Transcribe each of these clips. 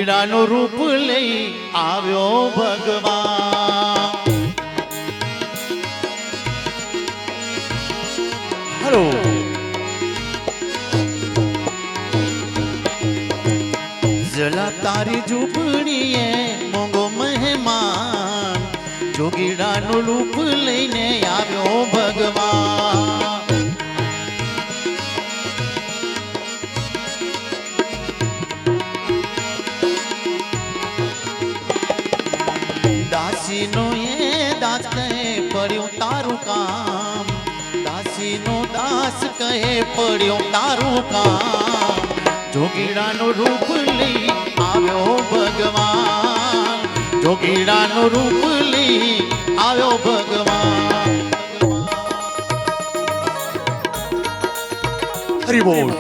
જોગીડાનું રૂપ લઈ આવ્યો ભગવાન. હલો જલા તારી ઝૂંપડીએ મોંઘો મહેમાન જોગીડાનું રૂપ લઈને આવ્યો ભગવાન. દાસીનો એ દાસ કહે પડ્યું તારું કામ, દાસીનો દાસ કહે પડ્યું તારું કામ. જોગીડાનું રૂપ લઈ આવ્યો ભગવાન, જોગીડાનું રૂપ લઈ આવ્યો ભગવાન. હરિ બોલ.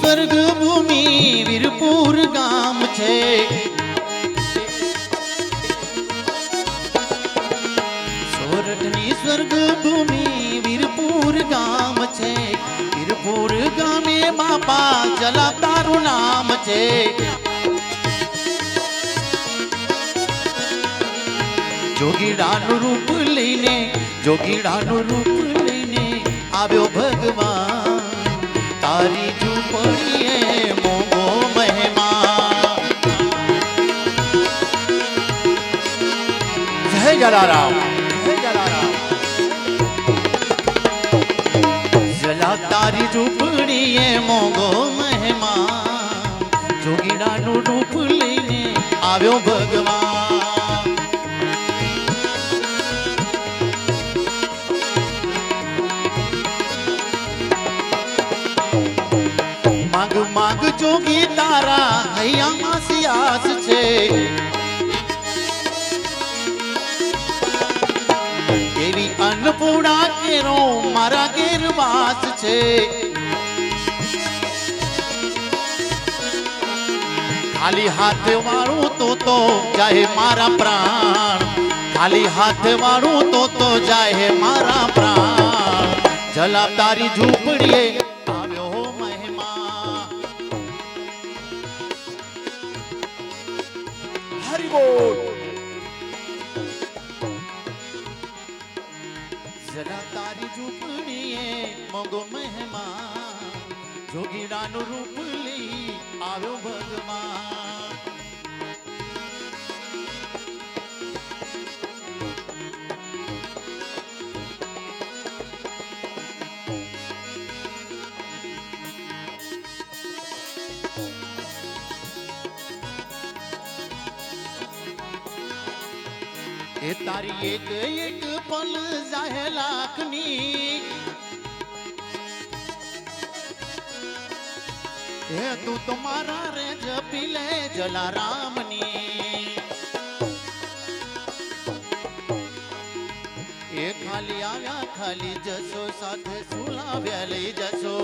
સ્વર્ગ ભૂમિ વીરપુર ગામ છે, સોરઠની સ્વર્ગ ભૂમિ વીરપુર ગામ છે. વીરપુર ગામે બાપા જલા તારું નામ છે. જોગીડાનું રૂપ લઈને, જોગીડાનું રૂપ લઈને આવ્યો ભગવાન. તારી ઝૂંપડીએ મોંઘો મહેમાન. જય જલારામ, જય જલારામ. જલા તારી ઝૂંપડીએ મોંઘો મહેમાન જોગીડાનું રૂપ લઈને આવ્યો ભગવાન. માગ માગ જોગી તારા હૈયામાં સિયાસ છે, એવી અન્નપૂર્ણા કેરો મારા ગેરવાસ છે. ખાલી હાથ વાળું તો જાય મારા પ્રાણ, ખાલી હાથ વાળું તો જાય મારા પ્રાણ. જલા તારી ઝૂંપડીએ હરિ બોલ. જરા તારી ઝૂંપડીએ મોંઘો મહેમાન જોગીડાનું રૂપ લઈ આવ્યો ભગવાન. એ તારી એક એક પલ જાહે લાખની, હે તું તો મારા રે જપી લે જલારામની. એ ખાલી આવ્યા ખાલી જશો, સાથે સુલાવ્યા લઈ જશો.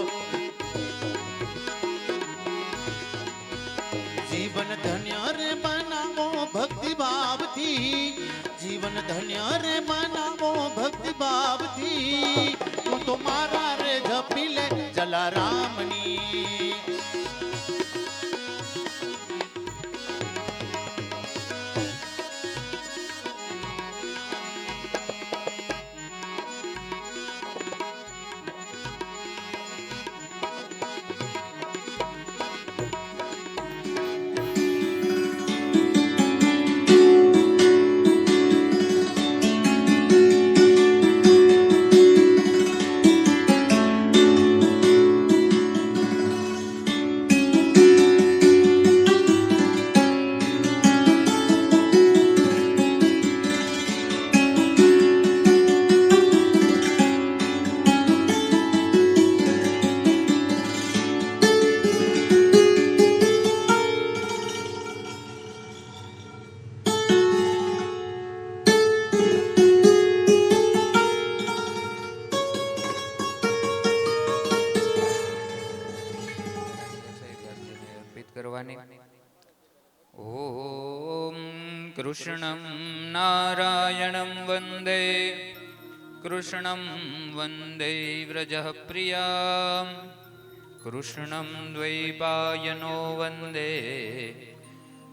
જીવન ધન્ય રે બનાવો ભક્તિ ભાવથી, જીવન ધન્ય રે બનાવો ભક્તિ ભાવથી. તું તો મારા રે જપી લે જલારામની. कृष्णं नारायणं वन्दे कृष्णं वन्दे व्रजः प्रियां कृष्णं द्वैपायनो वन्दे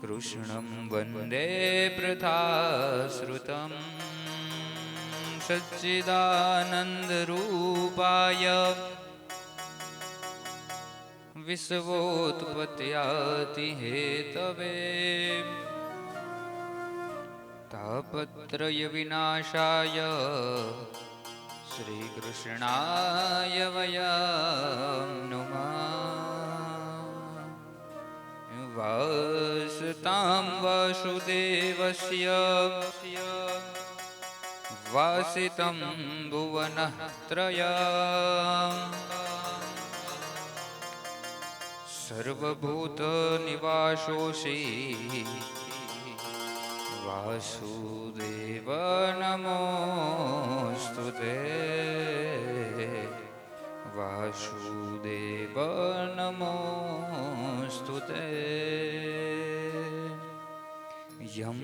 कृष्णं वन्दे प्रथाश्रुतं सच्चिदानन्दरूपाय विश्वोत्पत्त्यादिहेतवे तापत्रयविनाशाय श्रीकृष्णाय वयं नुमः। वासतां वासुदेवस्य वासितं भुवनः त्रयम् सर्वभूतनिवासोऽसि वासुदेव नमोऽस्तुते वासुदेव नमोऽस्तुते। यं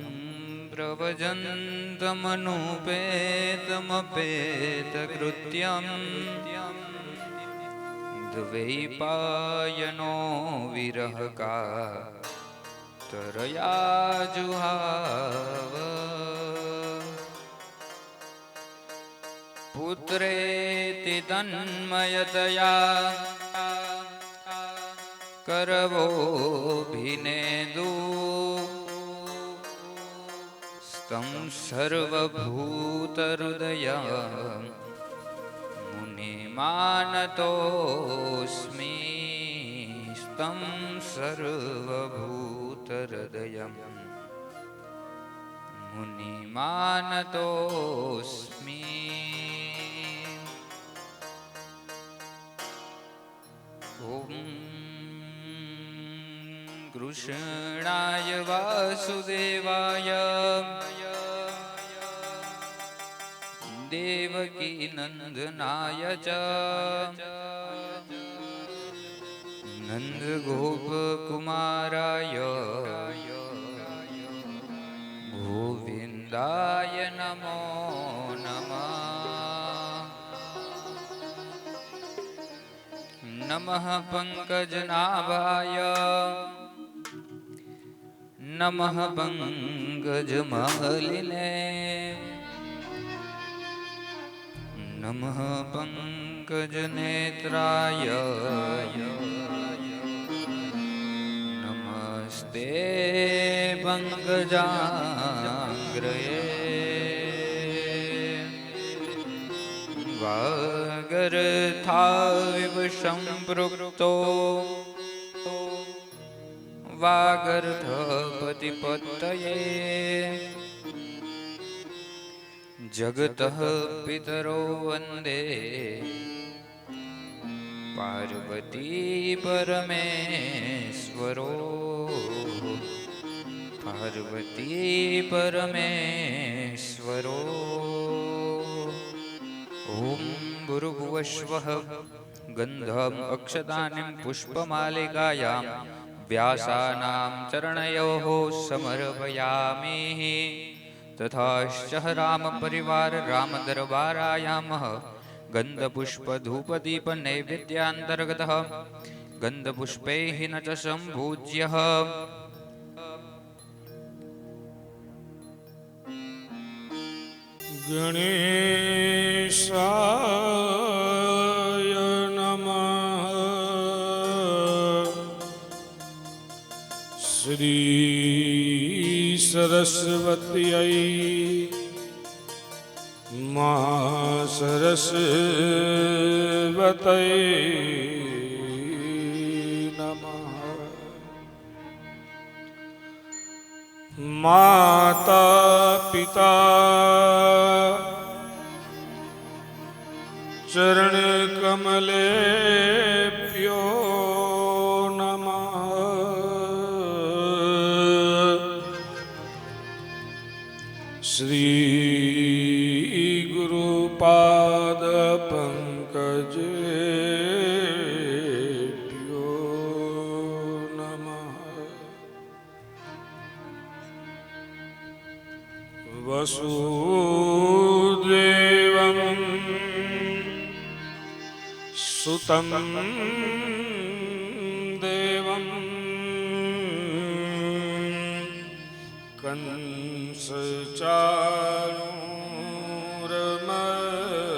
प्रव्रजन्तमनुपेतमपेतकृत्यं द्वैपायनो विरहकातरया जुहाव पुत्रेति तन्मयतया करवोऽभिनेदु स्तं सर्वभूतहृदयं मुनिमानतोऽस्मि स्तं सर्वभूतहृदयं मुनिमानतोऽस्मि। ॐ कृष्णाय वासुदेवाय देवकीनन्दनाय च नन्दगोपकुमाराय गोविन्दाय नमो नमः। नमः पङ्कजनाभाय नमः पङ्कजमालिने नमः पङ्कजनेत्राय नमस्ते पङ्कजाङ्घ्रये वागर्थाविव सम्पृक्तो वागर्थपतिपत्तये जगतः पितरो वन्दे पार्वती परमेश्वरो पार्वती परमेश्वरो। ॐ भूर्भुवस्वः गन्धम् अक्षतानि पुष्पमालिकायां व्यासानां चरणयोः समर्पयामि तथाश्च रामपरिवार रामदरबारायामः गन्धपुष्पधूपदीपनैवेद्यान्तर्गतः गन्धपुष्पैः न च सम्पूज्यः गणेशाय नमः। श्री सरस्वत्यै महासरस्वत्यै नमः। माता पिता चरण कमलेभ्यो नमः। श्री गुरुपाद पंकजेभ्यो नमः। વસુદેવં સુતં દેવં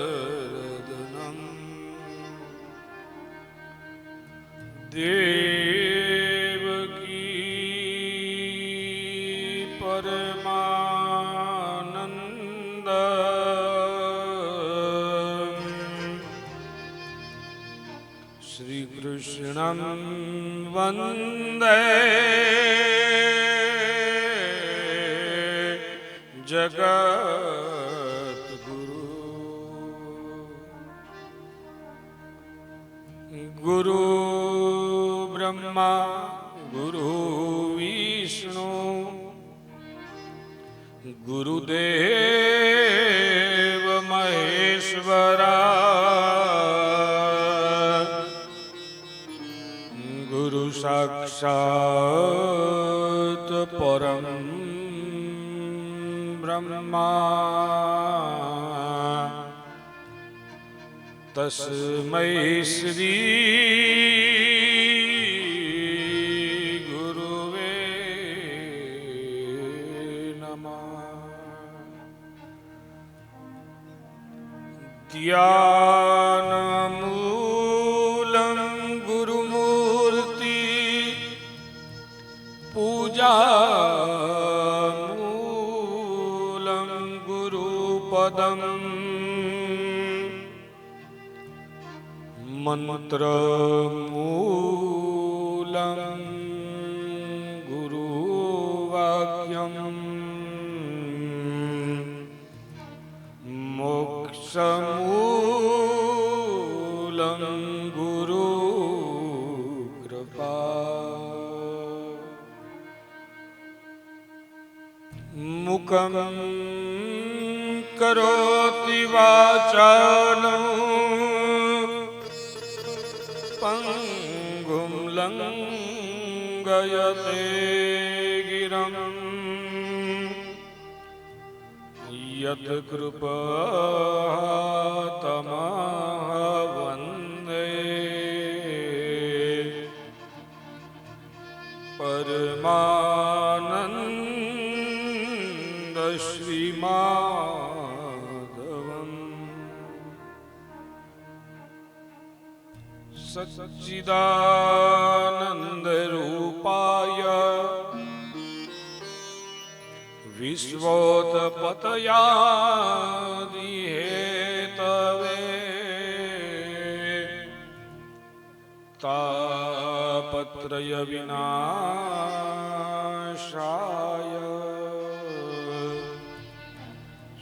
કંસચાણૂરમર્દનમ દેવકી પરમાનંદ શ્રી કૃષ્ણં વંદે જગદ્ગુરુ ગુરુ બ્રહ્મા ગુરુ વિષ્ણુ ગુરુદેવ મહેશ્વરા ગુરુ સાક્ષાત પરમ બ્રહ્મા તસ્મૈ શ્રી ગુરુવે નમઃ ધ્યાનમૂલં ગુરુમૂર્તિ પૂજામૂલં ગુરુપદં મંત્રમૂલં ગુરુવાક્યં મોક્ષમૂલં ગુરુકૃપા મુખં કરોતિ વાચાલં પંગું લંઘયતે ગિરં યત્કૃપાતમઃ વંદે પરમાનંદ શ્રીમાધવં સચ્ચિદાનંદ રૂપાય વિશ્વોત્પત્યાદિહેતવે તાપત્રય વિનાશાય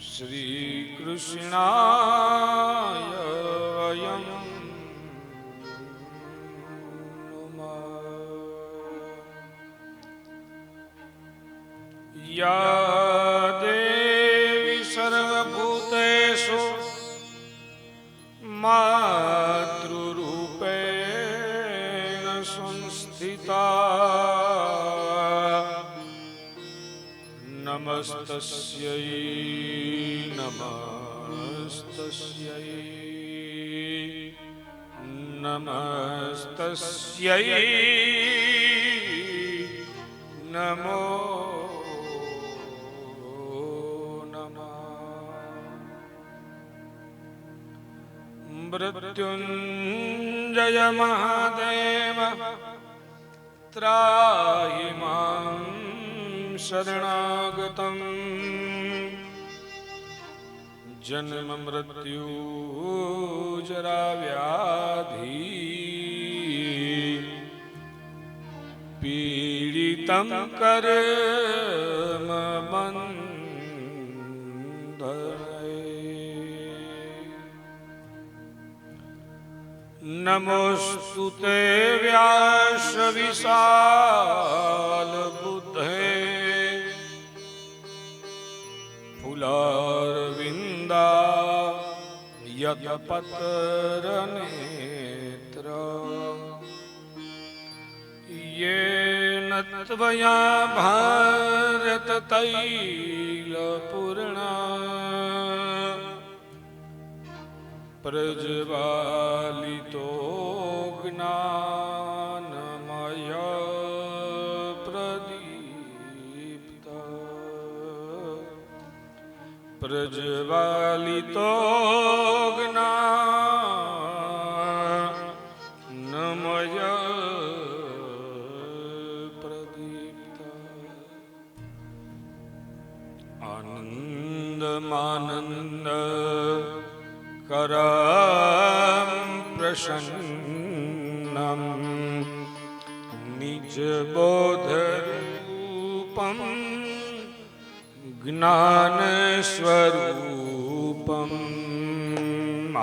શ્રી કૃષ્ણાય વયં યા દેવી સર્વભૂતેષુ માતૃરૂપેણ સંસ્થિતા નમસ્તસ્યૈ નમસ્તસ્યૈ નમસ્તસ્યૈ નમો મૃત્યુંજય મહાદેવ ત્રાહિ માં શરણાગતં જન્મ મૃત્યુ જરા વ્યાધિ પીડિતં કર્મ નમોસ્તુ તે વ્યાસ વિશાલ બુદ્ધે ફુલારવિંદા યતપત્ર નેત્ર યેન ત્વયા ભારત તૈલ પૂર્ણ પ્રજ્વાલિતો જ્ઞાનમય પ્રદીપ્ત પ્રજ્વાલિતો જ્ઞાનમય પ્રદીપ્ત આનંદમાનંદ કરમ પ્રસન્નમ નિજ બોધરૂપમ જ્ઞાન સ્વરૂપમ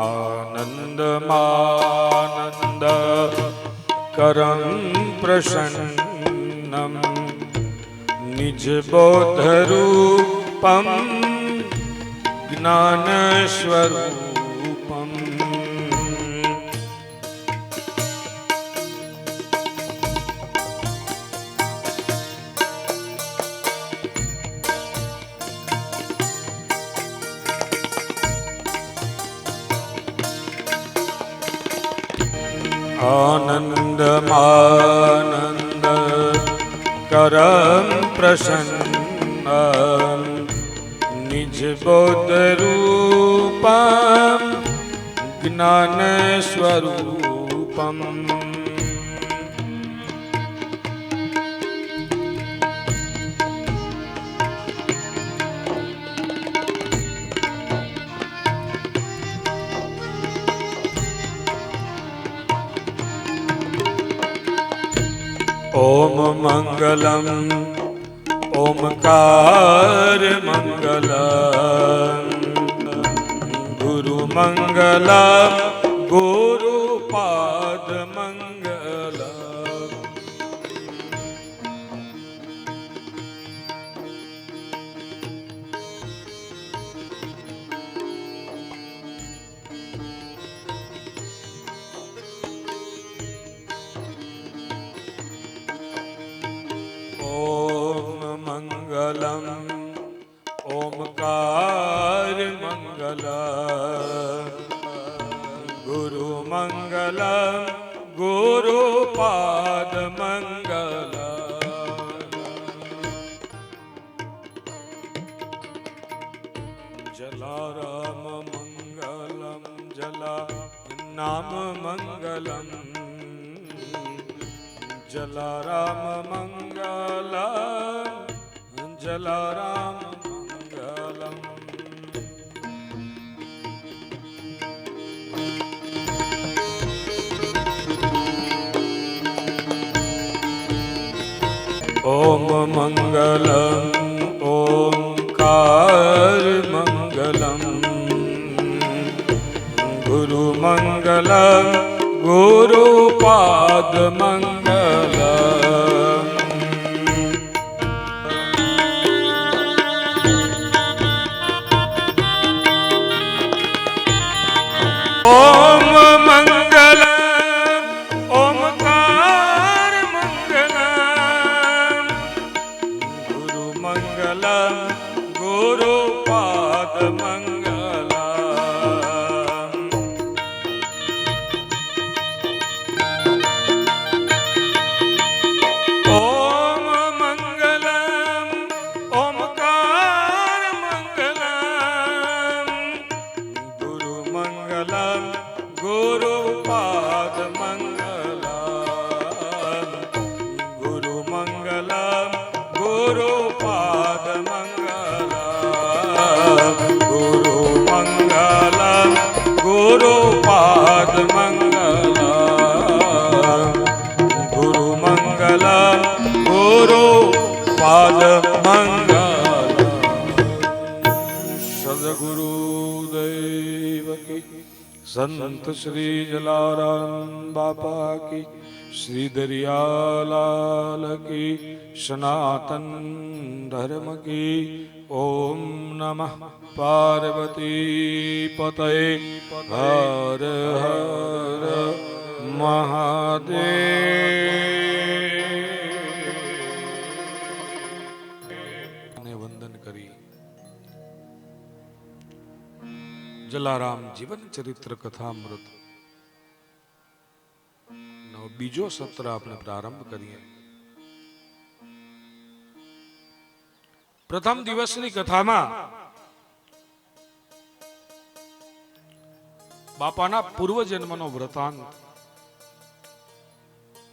આનંદમાનંદ કરમ પ્રસન્નમ નિજ બોધરૂપમ જ્ઞાન સ્વરૂપમ આનંદમાનંદ કરમ પ્રસન્ન નિજ બોધરૂપમ જ્ઞાન સ્વરૂપમ ઓમ મંગલમ ઓમકાર મંગલમ ગુરુ મંગલમ ગુરુપાદ મંગલમ મંગલમ ઓમકાર મંગલમ ગુરુ મંગલમ ગુરુપાદ મંગલમ જલારામ મંગલમ જલા નામ મંગલમ જલારામ મંગલમ જલારામ મંગલમ ઓમ મંગલમ ઓમકાર મંગલમ ગુરુ મંગલમ ગુરુપાદ મંગલમ ઓમ મંગલમ ઓમકાર મંગલમ ગુરુ મંગલમ ગુરુપાદ મંગલમ ઓમ મંગલમ ઓમકાર મંગલમ ગુરુ મંગલમ ગુરુપાદ મંગલમ ગુરુ મંગલમ ગુરુપાદ મંગલમ ગુરુ મંગલમ ગુરુપાદ મંગલમ ગુરુ મંગલમ ગુરુપાદ મંગલમ સદગુરુદેવ કી સંત શ્રી જલારામ બાપા કી શ્રી દરિયાલાલ કી સનાતન ધર્મ કી ઓમ નમઃ પાર્વતી પતये હર હર મહાદેવ ને વંદન કરી જલારામ જીવન ચરિત્ર કથામૃત નો બીજો સત્ર આપણે પ્રારંભ કરીએ. પ્રથમ દિવસની કથામાં બાપાના પૂર્વજન્મનો વૃતાંત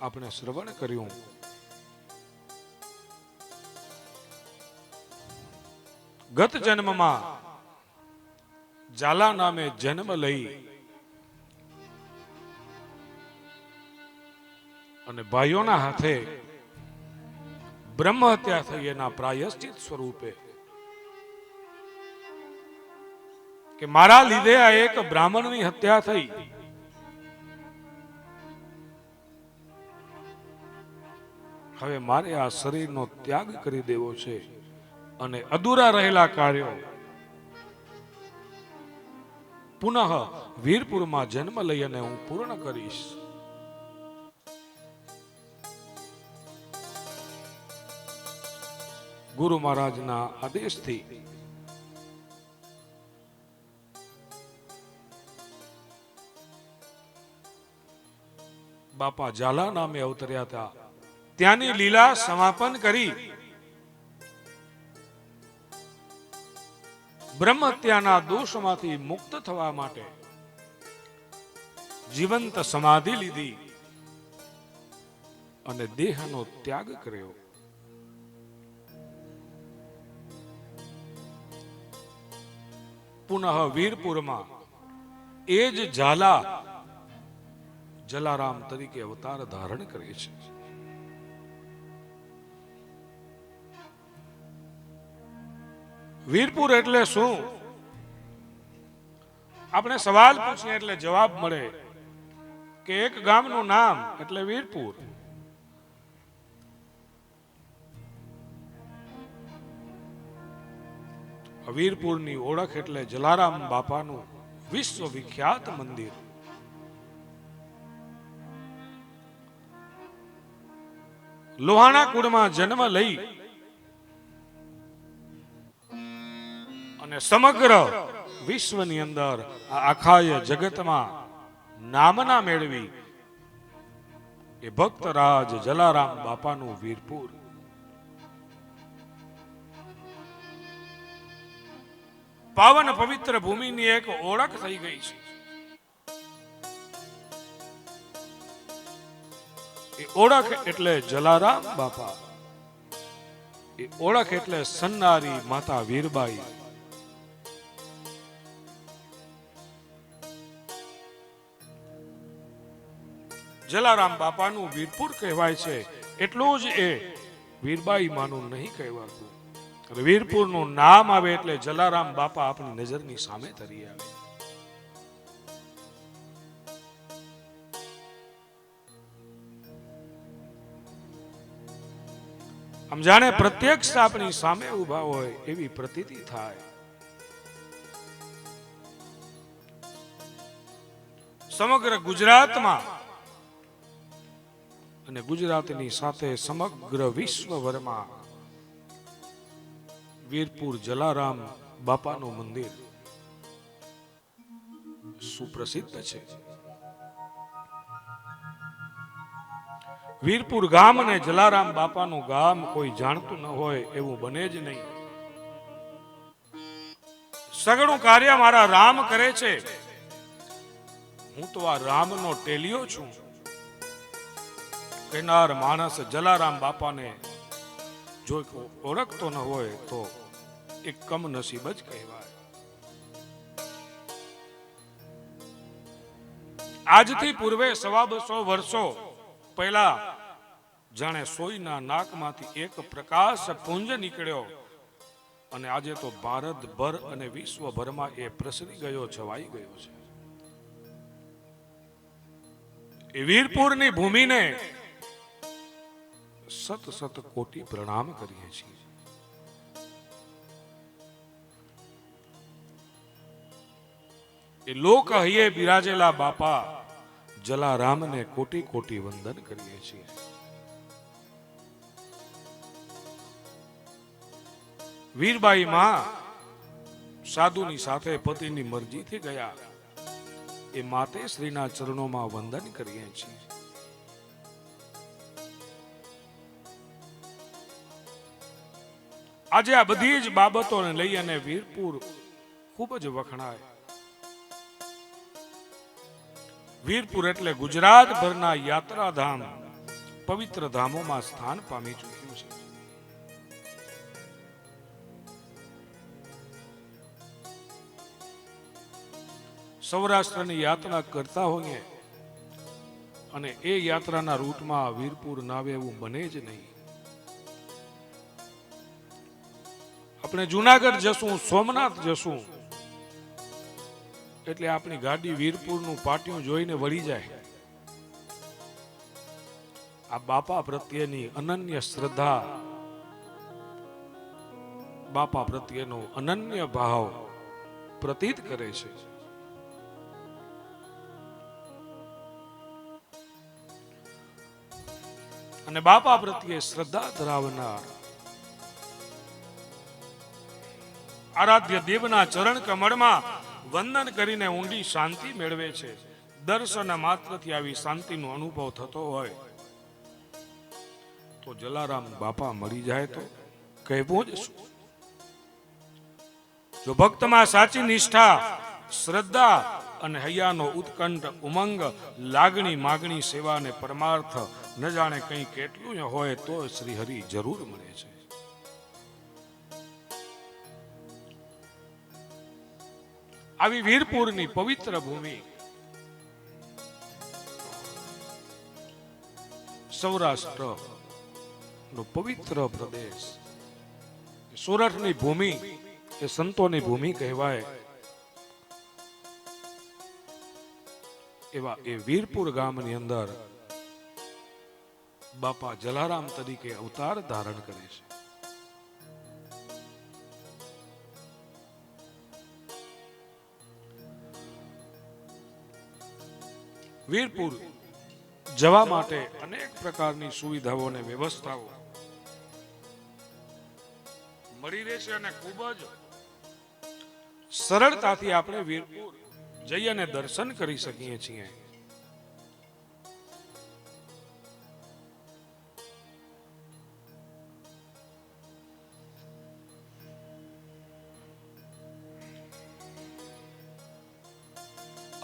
આપણે શ્રવણ કર્યું. ગત જન્મમાં ઝાલા નામે જન્મ લઈ અને ભાઈઓના હાથે બ્રહ્મ હત્યા થઈ એના પ્રાયશ્ચિત સ્વરૂપે કે મારા લીધે આ એક બ્રાહ્મણની હત્યા થઈ, હવે મારે આ શરીરનો ત્યાગ કરી દેવો છે અને અધૂરા રહેલા કાર્યો પુનઃ વીરપુરમાં જન્મ લઈ અને હું પૂર્ણ કરીશ. ગુરુ મહારાજના આદેશથી બાપા ઝાલા નામે અવતર્યા હતા. ત્યાંની લીલા સમાપન કરી બ્રહ્મ હત્યાના દોષમાંથી મુક્ત થવા માટે જીવંત સમાધિ લીધી અને દેહનો ત્યાગ કર્યો. પુનઃ વીરપુરમાં એ જ ઝાલા જલારામ તરીકે અવતાર ધારણ કરે છે. વીરપુર એટલે શું? આપણે સવાલ પૂછીએ એટલે જવાબ મળે કે એક ગામનું નામ એટલે વીરપુર. વીરપુરની ઓળખ એટલે જલારામ બાપાનું વિશ્વ વિખ્યાત મંદિર. લોહાણા કુળમાં જન્મ લઈ અને સમગ્ર વિશ્વની અંદર આખાય જગતમાં નામના મેળવી એ ભક્તરાજ જલારામ બાપાનું વીરપુર. પાવન પવિત્ર ભૂમિની એક ઓળખ થઈ ગઈ છે. એ ઓળખ એટલે જલારામ બાપા. એ ઓળખ એટલે સન્નારી માતા વીરબાઈ. જલારામ બાપાનું વીરપુર કહેવાય છે એટલું જ એ વીરબાઈ માનું નહીં કહેવાતું. વીરપુરનું નામ આવે એટલે જલારામ બાપા આપણી નજરની સામે તરી આવે. આમ જાણે પ્રત્યક્ષ આપણી સામે ઉભા હોય એવી પ્રતીતિ થાય. સમગ્ર ગુજરાતમાં અને ગુજરાતની સાથે સમગ્ર વિશ્વભરમાં વીરપુર જલારામ બાપાનું મંદિર સુપ્રસિદ્ધ છે. વીરપુર ગામ અને જલારામ બાપાનું ગામ કોઈ જાણતું ન હોય એવું બને જ નહીં. સગળું કાર્ય મારા રામ કરે છે. હું તો આ રામનો ટેલિયો છું. કહેનાર માણસ જલારામ બાપાને જો ઓળખતો ન હોય તો એક કમનસીબ જ કહેવાય. આજથી પૂર્વે 250 વર્ષો પહેલા જાણે સોયના નાકમાંથી એક પ્રકાશ પુંજ નીકળ્યો અને આજે તો ભારતભર અને વિશ્વભરમાં એ પ્રસરી ગયો, છવાઈ ગયો છે. એ વીરપુરની ભૂમિને સત સત કોટી પ્રણામ કરીએ છીએ. એ લોક હૈયે બિરાજેલા બાપા જલારામને કોટી કોટી વંદન કરીએ છીએ. વીરબાઈ માં સાધુની સાથે પતિની મરજીથી ગયા, એ માતે શ્રીના ચરણોમાં વંદન કરીએ છીએ. આજે આ બધી જ બાબતોને લઈ અને વીરપુર ખૂબ જ વખણાય. વીરપુર એટલે ગુજરાતભરના યાત્રાધામ, પવિત્ર ધામોમાં સ્થાન પામી ચૂક્યું છે. સૌરાષ્ટ્રની યાત્રા કરતા હોઈએ અને એ યાત્રાના રૂટમાં વીરપુર ના આવે એવું બને જ નહીં. આપણે જુનાગઢ જશું, સોમનાથ જશું એટલે આપણી ગાડી વીરપુરનું પાટિયું જોઈને વળી જાય. આ બાપા પ્રત્યેની અનન્ય શ્રદ્ધા, બાપા પ્રત્યેનો અનન્ય ભાવ પ્રતીત કરે છે. અને બાપા પ્રત્યે શ્રદ્ધા ધરાવનાર આરાધ્ય દેવના ચરણ કમળમાં વંદન કરીને ઊંડી શાંતિ મેળવે છે. દર્શન માત્રથી આવી શાંતિનો અનુભવ થતો હોય તો જલારામ બાપા મળી જાય તો કહેવું જ શું. જો ભક્તમાં સાચી નિષ્ઠા, શ્રદ્ધા અને હૈયાનો ઉત્કંઠ, ઉમંગ, લાગણી, માગણી, સેવા અને પરમાર્થ ન જાણે કંઈ કેટલું હોય તો શ્રી હરિ જરૂર મળે છે. આવી વીરપુરની પવિત્ર ભૂમિ, સૌરાષ્ટ્ર નો પવિત્ર પ્રદેશ, સોરઠની ભૂમિ એ સંતોની ભૂમિ કહેવાય. એવા એ વીરપુર ગામની અંદર બાપા જલારામ તરીકે અવતાર ધારણ કરે છે. વીરપુર જવા માટે અનેક પ્રકારની સુવિધાઓ અને વ્યવસ્થાઓ મળી રહેશે અને ખૂબ જ સરળતાથી આપણે વીરપુર જઈ અને દર્શન કરી શકીએ છીએ.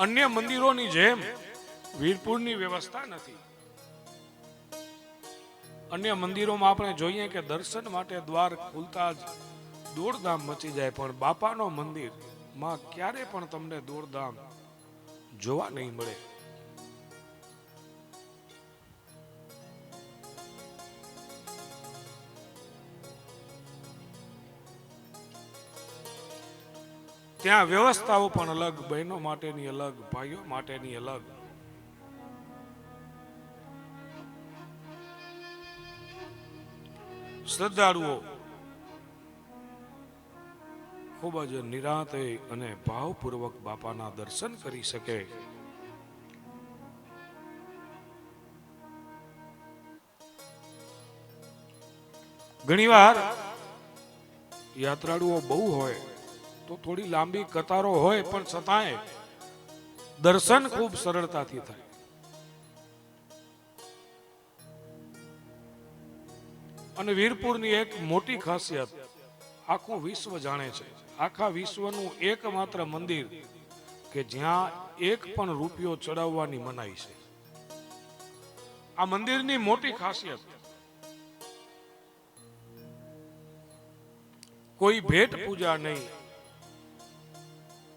અન્ય મંદિરોની જેમ વીરપુરની વ્યવસ્થા નથી. અન્ય મંદિરોમાં આપણે જોઈએ કે દર્શન માટે દ્વાર ખુલતા જ દોડધામ મચી જાય, પણ બાપાનો મંદિર માં ક્યારે પણ તમને દોડધામ જોવા નહીં મળે. ત્યાં વ્યવસ્થાઓ પણ અલગ, બહેનો માટેની અલગ, ભાઈઓ માટેની અલગ. શ્રદ્ધાળુઓ ખૂબ જ નિરાંતે અને ભાવપૂર્વક બાપાના દર્શન કરી શકે. ઘણીવાર યાત્રાળુઓ બહુ હોય તો થોડી લાંબી કતારો હોય, પણ છતાંય દર્શન ખૂબ સરળતાથી થાય. અને વીરપુરની એક મોટી ખાસિયત આખું વિશ્વ જાણે છે. આખા વિશ્વનું એકમાત્ર મંદિર કે જ્યાં એક પણ રૂપિયો ચડાવવાની મનાઈ છે. આ મંદિરની મોટી ખાસિયત, કોઈ ભેટ પૂજા નહીં,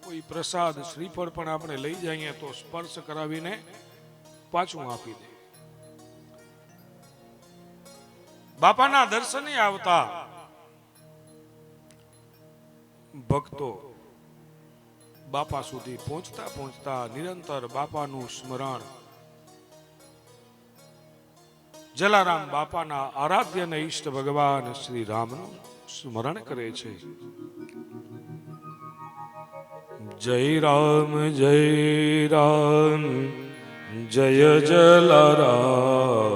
કોઈ પ્રસાદ શ્રીફળ પણ આપણે લઈ જઈએ તો સ્પર્શ કરાવીને પાછું આપી દે. બાપાના દર્શને આવતા ભક્તો બાપા સુધી પહોંચતા પહોંચતા નિરંતર બાપાનું સ્મરણ, જલારામ બાપાના આરાધ્ય અને ઈષ્ટ ભગવાન શ્રી રામનું સ્મરણ કરે છે. જય રામ જય રામ જય જલારામ,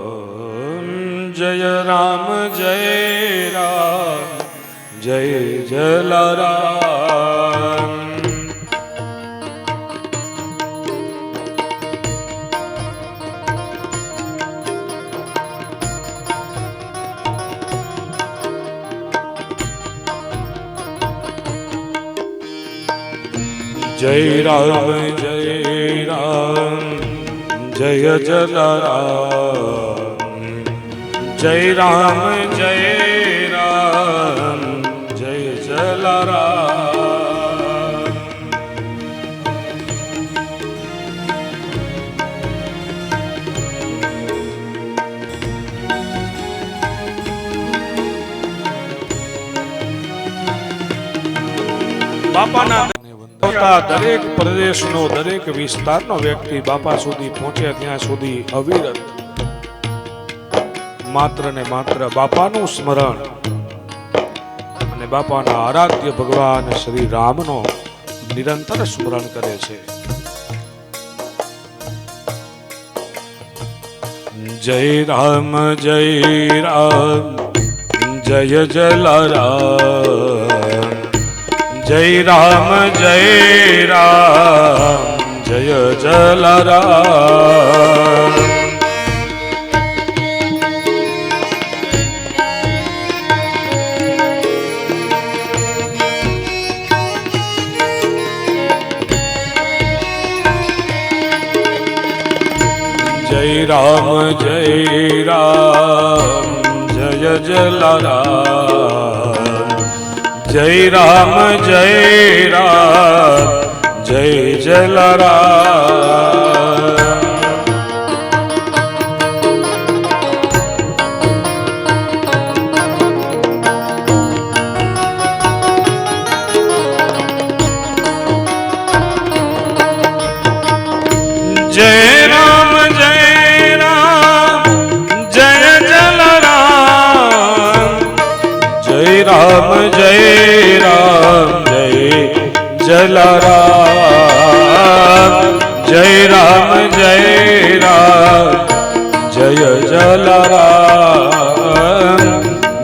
જય રામ જય રામ જય જલારામ. જય રામ જય રામ જય જલારામ જય રામ જય રામ જય જલારામ બાપાના દરેક પ્રદેશનો દરેક વિસ્તારનો વ્યક્તિ બાપા સુધી પહોંચે ત્યાં સુધી અવિરત માત્ર ને માત્ર બાપાનું સ્મરણ અને બાપાના આરાધ્ય ભગવાન શ્રી રામનો નિરંતર સ્મરણ કરે છે. જય રામ જય રામ જય જલારામ જય રામ જય રામ જય જલારામ જય રામ જય રામ જય જલારામ જય રામ જય રામ જય જલારામ જય રામ જય રામ જય જલારામ જય રામ જય રામ જય જલારામ જય રામ જય રામ જય જલારામ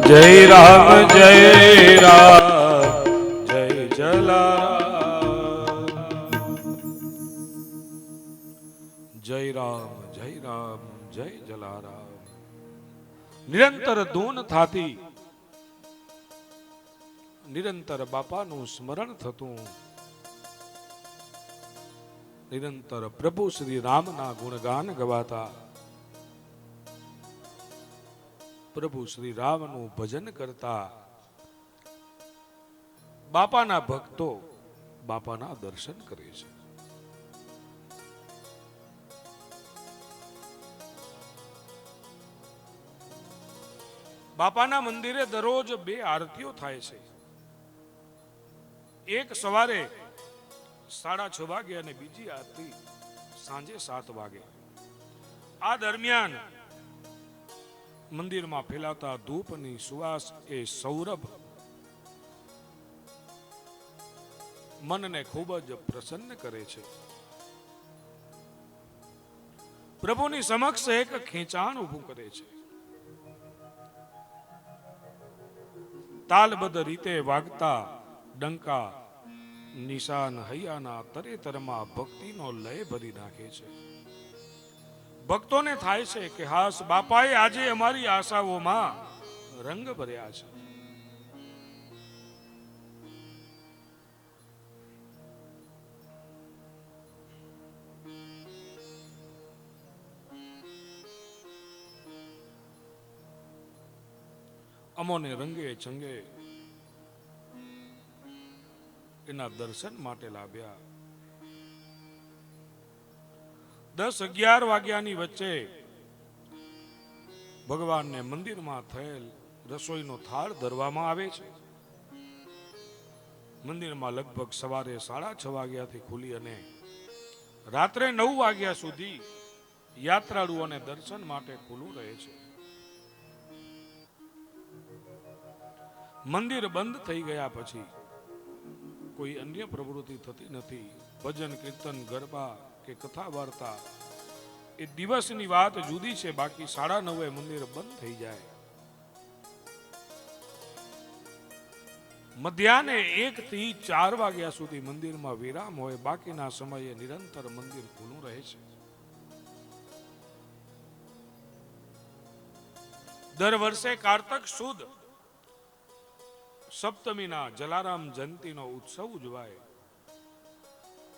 જય રામ જય રામ જય જલારામ જય રામ જય રામ જય જલારામ નિરંતર ધૂન થાતી નિરંતર બાપાનું સ્મરણ થતું નિરંતર પ્રભુ શ્રી રામના ગુણગાન ગવાતા પ્રભુ શ્રી રામનું ભજન કરતા બાપાના ભક્તો બાપાના દર્શન કરે છે. બાપાના મંદિરે દરરોજ 2 આરતીઓ થાય છે. એક સવારે 6:30 વાગે અને બીજી આરતી સાંજે 7 વાગે. આ દરમિયાન મંદિરમાં ફેલાતા ધૂપની સુવાસ એ સૌરભ મનને ખૂબ જ પ્રસન્ન કરે છે. પ્રભુની સમક્ષ એક ખેંચાણ ઊભું કરે છે. તાલબદ્ધ રીતે વાગતા ડંકા નિશાન હૈયાના તરેતરમાં ભક્તિનો લય ભરી નાખે છે. ભક્તોને થાય છે કે હાસ બાપાએ આજે અમારી આશાઓમાં રંગ ભર્યા છે. અમોને રંગે ચંગે એના દર્શન માટે લાવ્યા. 10-11 વાગ્યાની વચ્ચે ભગવાનને મંદિરમાં થયેલ રસોઈનો થાળ ધરવામાં આવે છે. મંદિરમાં લગભગ સવારે 6:30 વાગ્યાથી ખુલી અને રાત્રે 9 વાગ્યા સુધી યાત્રાળુઓને દર્શન માટે ખુલ્લું રહે છે. મંદિર બંધ થઈ ગયા પછી કોઈ અન્ય પ્રવૃત્તિ થતી નથી. ભજન કીર્તન ગરબા કે કથા વાર્તા એ દિવસની વાત જુદી છે. બાકી 9:30 મંદિર બંધ થઈ જાય. મધ્યાહને 1 થી 4 વાગ્યા સુધી મંદિરમાં વિરામ હોય. બાકીના સમયે નિરંતર મંદિર ખુલ્લું રહે છે. દર વર્ષે કારતક સુદ સપ્તમીના જલારામ જયંતીનો ઉત્સવ ઉજવાય.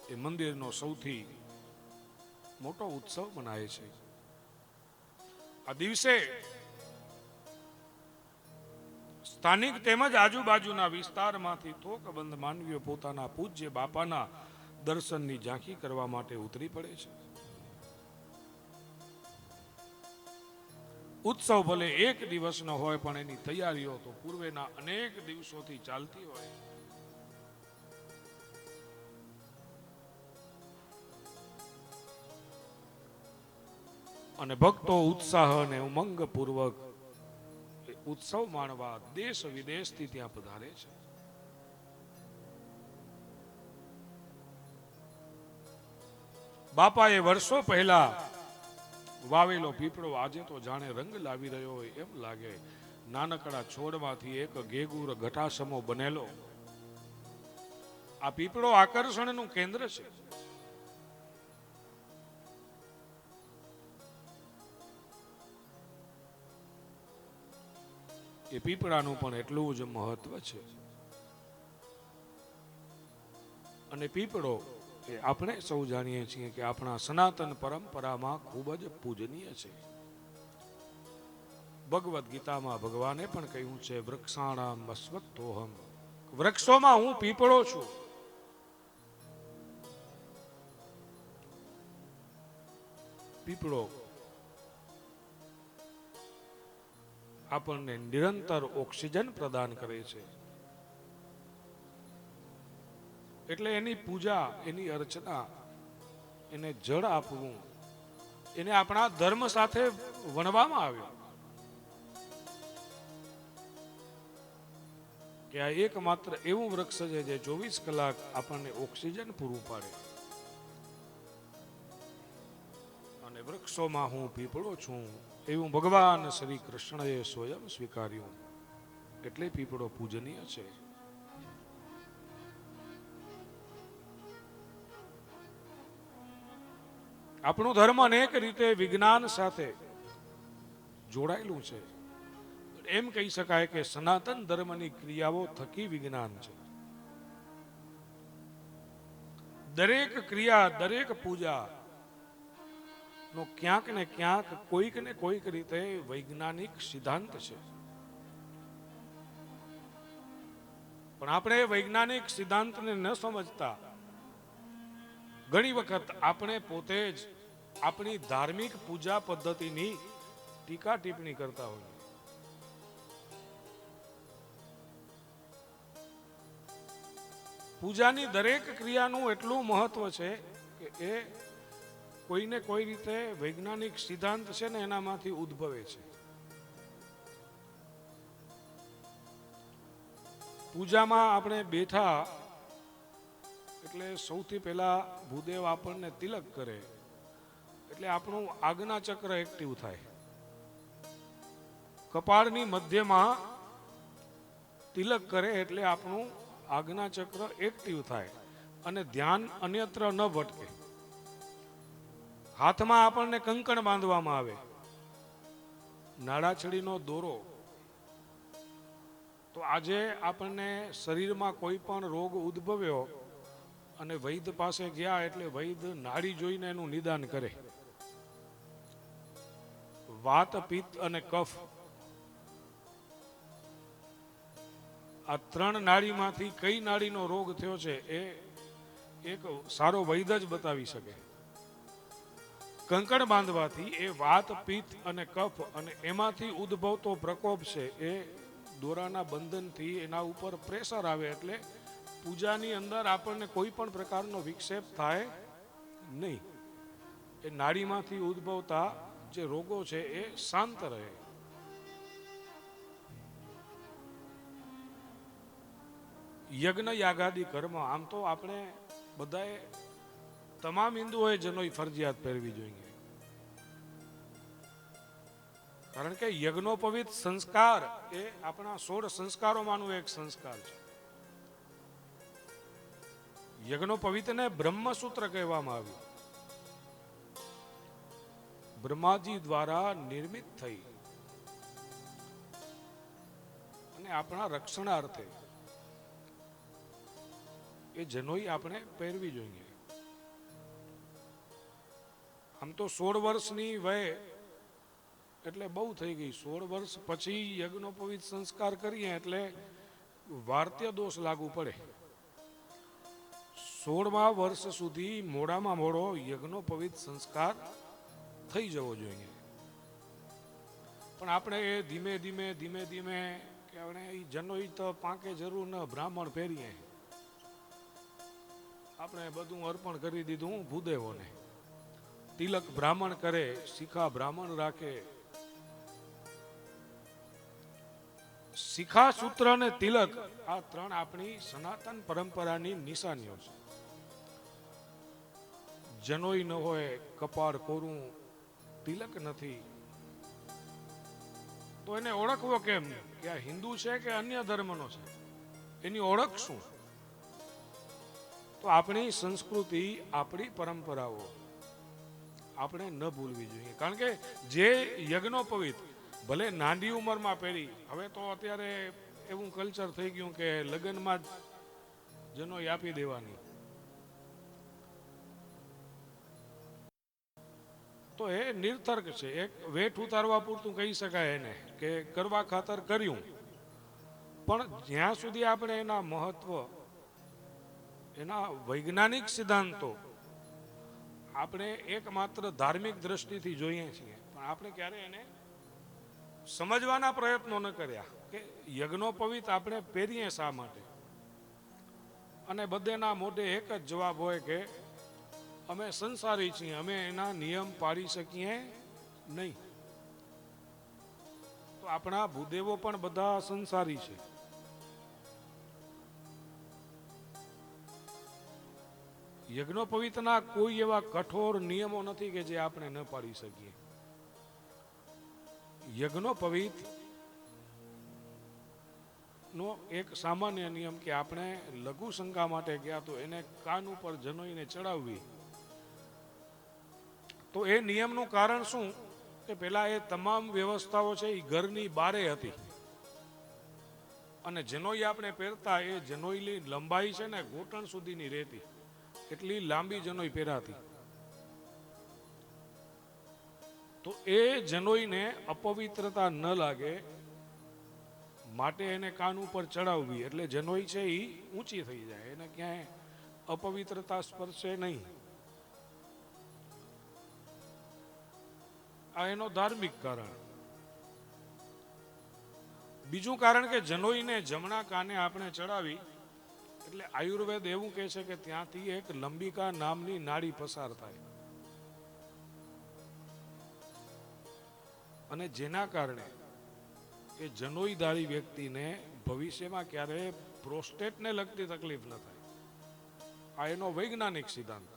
એ મંદિરનો સૌથી મોટો ઉત્સવ મનાય છે. આ દિવસે સ્થાનિક તેમજ આજુબાજુના વિસ્તારમાંથી થોકબંધ માનવીઓ પોતાના પૂજ્ય બાપાના દર્શનની ઝાંખી કરવા માટે ઉતરી પડે છે. ઉત્સવ ભલે એક દિવસનો હોય પણ એની તૈયારીઓ તો પૂર્વેના અનેક દિવસોથી ચાલતી હોય. અને ભક્તો ઉત્સાહ અને ઉમંગ પૂર્વક ઉત્સવ માણવા દેશ વિદેશથી ત્યાં પધારે છે. બાપાએ વર્ષો પહેલા વાવેલો પીપળો આજે તો જાણે રંગ લાવી રહ્યો હોય એમ લાગે. નાનકડા છોડમાંથી એક ઘેગુર ઘટાસમો બનેલો આ પીપળો આકર્ષણનું કેન્દ્ર છે. એ પીપળાનું પણ એટલું જ મહત્વ છે. અને પીપળો એ આપણે સૌ જાણીએ છીએ કે આપણા સનાતન પરંપરામાં ખૂબ જ પૂજનીય છે. ભગવદ્ ગીતામાં ભગવાને પણ કહ્યું છે, વૃક્ષાણામ અશ્વત્થોહમ, વૃક્ષોમાં હું પીપળો છું. પીપળો આપણને નિરંતર ઓક્સિજન પ્રદાન કરે છે. એટલે એની પૂજા, એની અર્ચના, એને જળ આપવું, એને આપણા ધર્મ સાથે વણવામાં આવ્યો કે આ એકમાત્ર એવું વૃક્ષ છે જે 24 કલાક આપણને ઓક્સિજન પૂરું પાડે. અને વૃક્ષોમાં હું પીપળો છું એવું ભગવાન શ્રી કૃષ્ણએ સ્વયં સ્વીકાર્યું. એટલે પીપળો પૂજનીય છે. આપણું ધર્મ અનેક રીતે વિજ્ઞાન સાથે જોડાયેલું છે. એમ કહી શકાય કે સનાતન ધર્મની ક્રિયાઓ થકી વિજ્ઞાન છે. દરેક ક્રિયા, દરેક પૂજા નો ક્યાંક ને ક્યાંક કોઈક ને કોઈક રીતે વૈજ્ઞાનિક સિદ્ધાંત છે. પણ આપણે વૈજ્ઞાનિક સિદ્ધાંતને ન સમજતા ઘણી વખત આપણે પોતે જ આપણી ધાર્મિક પૂજા પદ્ધતિની ટીકા ટિપ્પણી કરતા હોઈએ. પૂજાની દરેક ક્રિયાનું એટલું મહત્વ છે કે એ કોઈને કોઈ રીતે વૈજ્ઞાનિક સિદ્ધાંત છે ને એનામાંથી ઉદ્ભવે છે. પૂજામાં આપણે બેઠા એટલે સૌથી પહેલા ભૂદેવ આપણને તિલક કરે એટલે આપણું આજ્ઞા ચક્ર એક્ટિવ થાય. કપાળની મધ્યમાં તિલક કરે એટલે આપણું આજ્ઞા ચક્ર એક્ટિવ થાય અને ધ્યાન અન્યત્ર ન ભટકે. હાથમાં આપણને કંકણ બાંધવામાં આવે, નાડાછડીનો દોરો. તો આજે આપણને શરીરમાં કોઈ પણ રોગ ઉદ્ભવ્યો અને વૈદ્ય પાસે ગયા એટલે વૈદ્ય નાડી જોઈને એનું નિદાન કરે. વાત, પિત્ત અને કફ આ ત્રણ નાડીમાંથી કઈ નાડીનો રોગ થયો છે એ એક સારો વૈદ્ય જ બતાવી શકે. કંકણ બાંધવાથી એ વાત, પિત્ત અને કફ અને એમાંથી ઉદ્ભવતો પ્રકોપ છે એ દોરાના બંધનથી એના ઉપર પ્રેશર આવે એટલે પૂજાની અંદર આપણને કોઈ પણ પ્રકારનો વિક્ષેપ થાય નહીં. એ નાડીમાંથી ઉદ્ભવતા જે રોગો છે એ શાંત રહે. યજ્ઞ યાગાદી કર્મ આમ તો આપણે બધાએ તમામ હિન્દુઓએ જનોઈ ફરજિયાત પહેરવી જોઈએ. કારણ કે યજ્ઞોપવિત સંસ્કાર એ આપણા 16 સંસ્કારોમાંનું એક સંસ્કાર છે. યજ્ઞોપવિતને બ્રહ્મસૂત્ર કહેવામાં આવ્યું. બ્રહ્માજી દ્વારા નિર્મિત થઈ અને આપણા રક્ષણાર્થે એ જનોઈ આપણે પહેરવી જોઈએ. આમ તો 16 વર્ષની વય એટલે બહુ થઈ ગઈ. 16 વર્ષ પછી યજ્ઞોપવિત સંસ્કાર કરીએ એટલે વાર્ત્ય દોષ લાગુ પડે. 16મા વર્ષ સુધી મોડામાં મોડો યજ્ઞોપવિત સંસ્કાર થઈ જવો જોઈએ. પણ આપણે એ ધીમે ધીમે કે આપણે એ જનોઈ તો પાંકે જરૂર ન, બ્રાહ્મણ પહેરીએ. આપણે બધું અર્પણ કરી દીધું ભૂદેવોને. તિલક બ્રાહ્મણ કરે, શિખા બ્રાહ્મણ રાખે. શિખા, સૂત્ર અને તિલક આ 3 આપણી સનાતન પરંપરાની નિશાનીઓ છે. જનોઈ ન હોય, કપાળ કોરું, તિલક નથી, તો એને ઓળખવો કેમ કે આ હિન્દુ છે કે અન્ય ધર્મનો છે? એની ઓળખ શું? તો આપણી સંસ્કૃતિ, આપણી પરંપરાઓ આપણે ન ભૂલવી જોઈએ. કારણ કે જે યજ્ઞોપવિત ભલે નાની ઉંમરમાં પહેરી, હવે તો અત્યારે એવું કલ્ચર થઈ ગયું કે લગ્નમાં જ જનોઈ આપી દેવાની. તો એ નિર્તર્ક છે. એક વેઠ ઉતારવા પૂરતું કહી શકાય એને કે કરવા ખાતર કર્યું. પણ જ્યાં સુધી આપણે એના મહત્વ, એના વૈજ્ઞાનિક સિદ્ધાંતો આપણે એકમાત્ર ધાર્મિક દ્રષ્ટિથી જોઈએ છીએ, પણ આપણે ક્યારે એને સમજવાના પ્રયત્નો ન કર્યા કે યજ્ઞોપવિત આપણે પહેરીએ શા માટે. અને બધેના મોઢે એક જ જવાબ હોય કે અમે સંસારી છીએ, અમે એના નિયમ પાડી શકીએ નહીં. તો આપણા ભૂદેવો પણ બધા સંસારી છે. યજ્ઞોપવિતના કોઈ એવા કઠોર નિયમો નથી કે જે આપણે ન પાડી શકીએ. યજ્ઞોપવિત નો એક સામાન્ય નિયમ કે આપણે લઘુ શંકા માટે ગયા તો એને કાન ઉપર જનોઈને ચડાવવી. તો એ નિયમનું કારણ શું કે પેલા એ તમામ વ્યવસ્થાઓ છે એ ઘરની બારે હતી. અને જનોઈ આપણે પહેરતા, એ જનોઈની લંબાઈ છે ને ઘૂંટણ સુધીની રહેતી, એટલી લાંબી જનોઈ પહેરાતી. તો એ જનોઈને અપવિત્રતા ન લાગે માટે એને કાન ઉપર ચડાવવી, એટલે જનોઈ છે એ ઊંચી થઈ જાય, એને ક્યાંય અપવિત્રતા સ્પર્શે નહીં. આ એનો ધાર્મિક કારણ. બીજું કારણ કે જનોઈને જમણા કાને આપણે ચડાવી એટલે આયુર્વેદ એવું કહે છે કે ત્યાંથી એક લંબિકા નામની નાડી પસાર થાય, અને જેના કારણે એ જનોઈધારી વ્યક્તિને ભવિષ્યમાં ક્યારે પ્રોસ્ટેટને લગતી તકલીફ ન થાય. આ એનો વૈજ્ઞાનિક સિદ્ધાંત.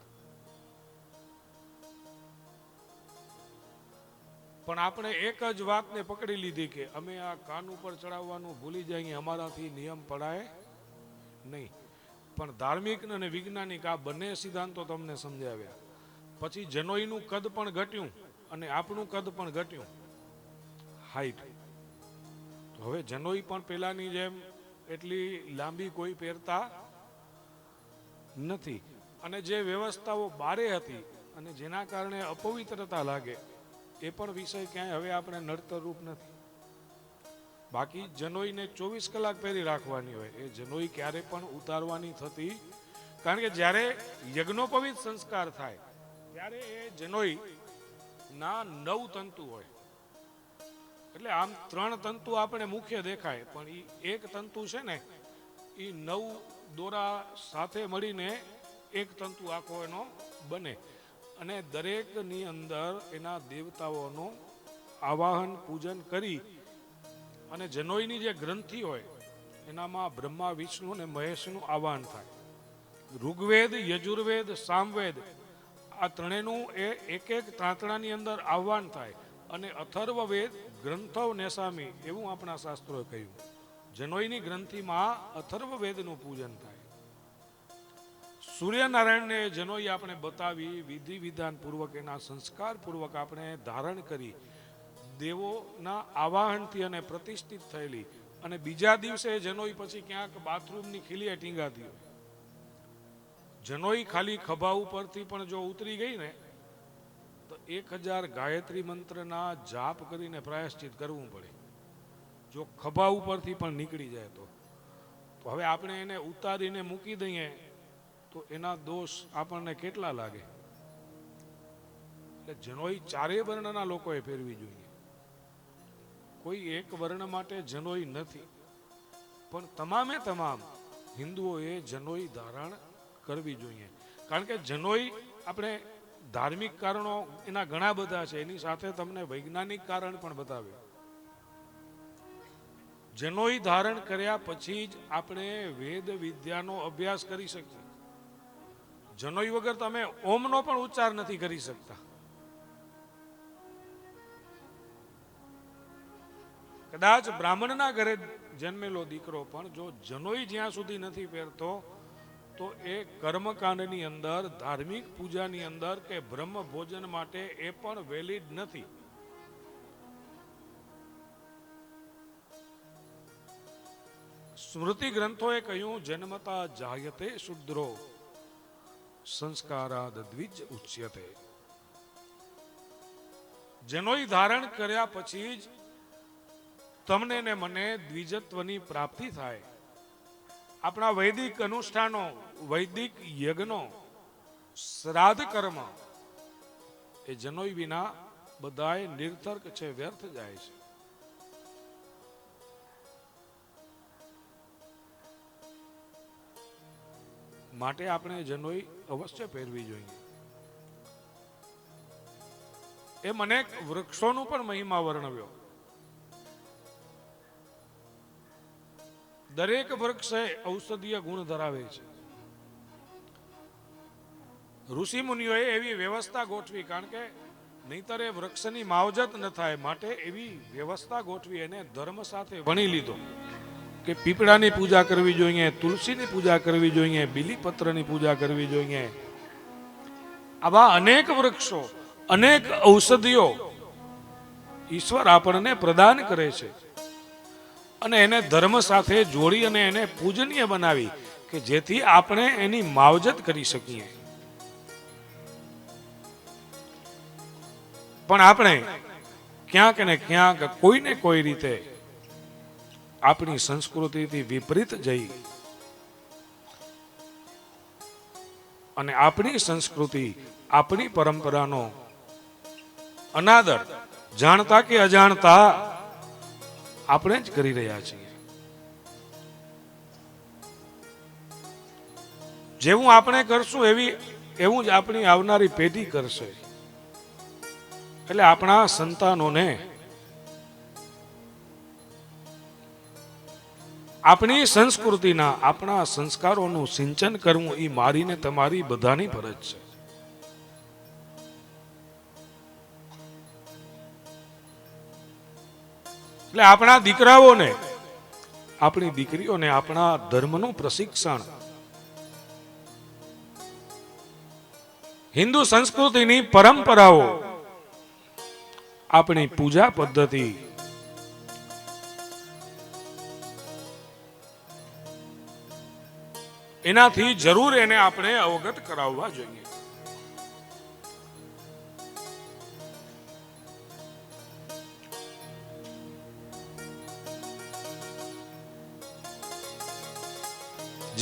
પણ આપણે એક જ વાતને પકડી લીધી કે અમે આ કાન ઉપર ચડાવવાનું ભૂલી જઈએ, અમારાથી નિયમ પડાય નહીં. પણ ધાર્મિક અને વૈજ્ઞાનિક આ બંને સિદ્ધાંતો તમને સમજાવ્યા પછી જનોઈનું કદ પણ ઘટ્યું અને આપણું કદ પણ ઘટ્યું, હાઈટ. તો હવે જનોઈ પણ પેલાની જેમ એટલી લાંબી કોઈ પહેરતા નથી. અને જે વ્યવસ્થાઓ બારે હતી અને જેના કારણે અપવિત્રતા લાગે એ પણ વિષય ક્યાંય હવે આપણે નડતર રૂપ નથી. બાકી જનોઈને 24 કલાક પહેરી રાખવાની હોય, એ જનોઈ ક્યારે પણ ઉતારવાની થતી. કારણ કે જ્યારે યજ્ઞોપવિત સંસ્કાર થાય ત્યારે એ જનોઈ ના 9 તંતુ હોય. એટલે આમ 3 તંતુ આપણે મુખ્ય દેખાય, પણ એ એક તંતુ છે ને એ 9 દોરા સાથે મળીને એક તંતુ આખો એનો બને. અને દરેકની અંદર એના દેવતાઓનું આવાહન પૂજન કરી અને જનોઈની જે ગ્રંથિ હોય એનામાં બ્રહ્મા, વિષ્ણુ અને મહેશનું આવાહન થાય. ઋગ્વેદ, યજુર્વેદ, સામવેદ આ ત્રણેયનું એ એક એક તાંતણાની અંદર આહવાન થાય. અને અથર્વવેદ ગ્રંથો નેસામી એવું આપણા શાસ્ત્રોએ કહ્યું. જનોઈની ગ્રંથિમાં અથર્વવેદનું પૂજન થાય. સૂર્યનારાયણને જનોઈ આપણે બતાવી, વિધિ વિધાન પૂર્વક એના સંસ્કાર પૂર્વક આપણે ધારણ કરી, દેવોના આવાહનથી અને પ્રતિષ્ઠિત થયેલી. અને બીજા દિવસે જનોઈ પછી ક્યાંક બાથરૂમની ખીલીએ ટીંગાતી હોય. જનોઈ ખાલી ખભા ઉપરથી પણ જો ઉતરી ગઈ ને તો 1000 ગાયત્રી મંત્રના જાપ કરીને પ્રાયશ્ચિત કરવું પડે. જો ખભા ઉપરથી પણ નીકળી જાય તો હવે આપણે એને ઉતારીને મૂકી દઈએ તો એના દોષ આપણને કેટલા લાગે. એટલે જનોઈ ચારેય વર્ણના લોકોએ પહેરવી જોઈએ. કોઈ એક વર્ણ માટે જનોઈ નથી, પણ તમામે તમામ હિન્દુઓએ જનોઈ ધારણ કરવી જોઈએ. કારણ કે જનોઈ આપણે ધાર્મિક કારણો એના ઘણા બધા છે, એની સાથે તમને વૈજ્ઞાનિક કારણ પણ બતાવ્યું. જનોઈ ધારણ કર્યા પછી જ આપણે વેદ વિદ્યાનો અભ્યાસ કરી શકીએ. જનોઈ વગર તમે ઓમનો પણ ઉચ્ચાર નથી કરી શકતા. કદાચ બ્રાહ્મણના ઘરે જન્મેલો દીકરો પણ જો જનોઈ જ્યાં સુધી નથી પહેરતો તો એ કર્મકાંડની અંદર, ધાર્મિક પૂજાની અંદર કે બ્રહ્મ ભોજન માટે એ પણ વેલિડ નથી. સ્મૃતિ ગ્રંથોએ કહ્યું, જન્મતા જાયતે શુદ્રો સંસ્કારાદ દ્વિજ ઉચ્યતે. જનોઈ ધારણ કર્યા પછી જ તમને ને મને દ્વિજત્વની પ્રાપ્તિ થાય. આપણા વૈદિક અનુષ્ઠાનો, વૈદિક યજ્ઞો, શ્રાદ્ધ કર્મ એ જનોઈ વિના બધાય નિરર્થક છે, વ્યર્થ જાય છે. માટે આપણે જનોઈ અવશ્ય પહેરવી જોઈએ. એ મને વૃક્ષોનું પણ મહિમા વર્ણવ્યો. દરેક વૃક્ષ ઔષધીય ગુણ ધરાવે છે. ઋષિ મુનિઓએ એવી વ્યવસ્થા ગોઠવી, કારણ કે નહીતર એ વૃક્ષની માવજત ન થાય, માટે એવી વ્યવસ્થા ગોઠવી. એને ધર્મ સાથે વણી લીધો કે પીપળાની પૂજા કરવી જોઈએ, તુલસીની પૂજા કરવી જોઈએ, બીલીપત્રની પૂજા કરવી જોઈએ. આવા અનેક વૃક્ષો, અનેક ઔષધિઓ ઈશ્વર આપણને પ્રદાન કરે છે. અને એને ધર્મ સાથે જોડી અને એને પૂજનીય બનાવી કે જેથી આપણે એની માવજત કરી શકીએ. પણ આપણે ક્યાંક ને ક્યાંક કોઈને કોઈ રીતે આપણી સંસ્કૃતિથી વિપરીત જઈ અને આપણી સંસ્કૃતિ, આપણી પરંપરાનો અનાદર જાણતા કે અજાણતા આપણે જ કરી રહ્યા છીએ. જેવું આપણે કરશું એવું જ આપણી આવનારી પેઢી કરશે. એટલે આપણા સંતાનોને આપણી સંસ્કૃતિના, આપણા સંસ્કારોનું સિંચન કરવું એ મારીને તમારી બધાની ફરજ છે. એટલે આપણા દીકરાઓને, આપણી દીકરીઓને આપણા ધર્મનું પ્રશિક્ષણ, હિન્દુ સંસ્કૃતિની પરંપરાઓ, આપણી પૂજા પદ્ધતિ, એનાથી જરૂર એને આપણે અવગત કરાવવા જોઈએ.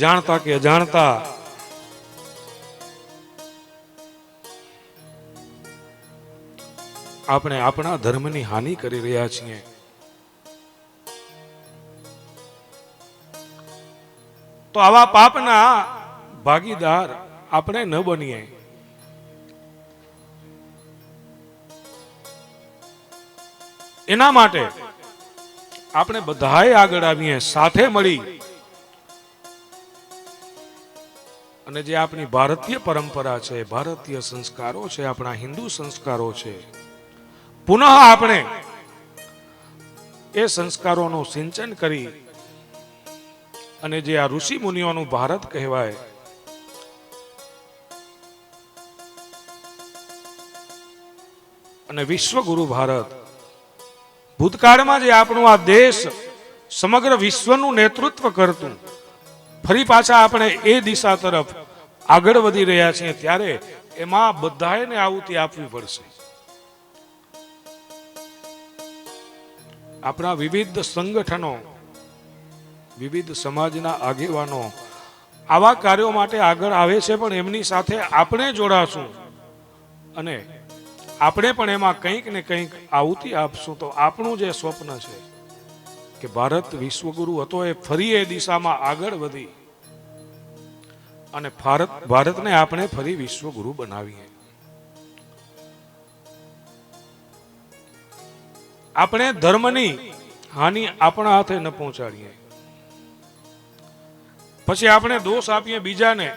જાણતા કે અજાણતા આપણે આપણા ધર્મની હાનિ કરી રહ્યા છીએ. તો આવા પાપના ભાગીદાર આપણે ન બનીએ. એના માટે આપણે બધાએ આગળ આવીએ, સાથે મળી અને જે આપણી ભારતીય પરંપરા છે, ભારતીય સંસ્કારો છે, આપણા હિન્દુ સંસ્કારો છે, પુનઃ આપણે એ સંસ્કારોનું સિંચન કરી અને જે આ ઋષિ મુનિઓનું ભારત કહેવાય, અને વિશ્વગુરુ ભારત, ભૂતકાળમાં જે આપણું આ દેશ સમગ્ર વિશ્વનું નેતૃત્વ કરતું, ફરી પાછા આપણે એ દિશા તરફ આગળ વધી રહ્યા છીએ, ત્યારે એમાં બધાને આહુતિ આપવી પડશે. આપણા વિવિધ સંગઠનો, વિવિધ સમાજના આગેવાનો આવા કાર્યો માટે આગળ આવે છે, પણ એમની સાથે આપણે જોડાશું અને આપણે પણ એમાં કંઈક ને કંઈક આહુતિ આપશું તો આપણું જે સ્વપ્ન છે કે ભારત વિશ્વગુરુ હતો એ ફરી એ દિશામાં આગળ વધી અને ભારતને આપણે ફરી વિશ્વગુરુ બનાવીએ. આપણે ધર્મની હાનિ આપણા હાથે ન પહોંચાડીએ, પછી આપણે દોષ આપીએ બીજાને,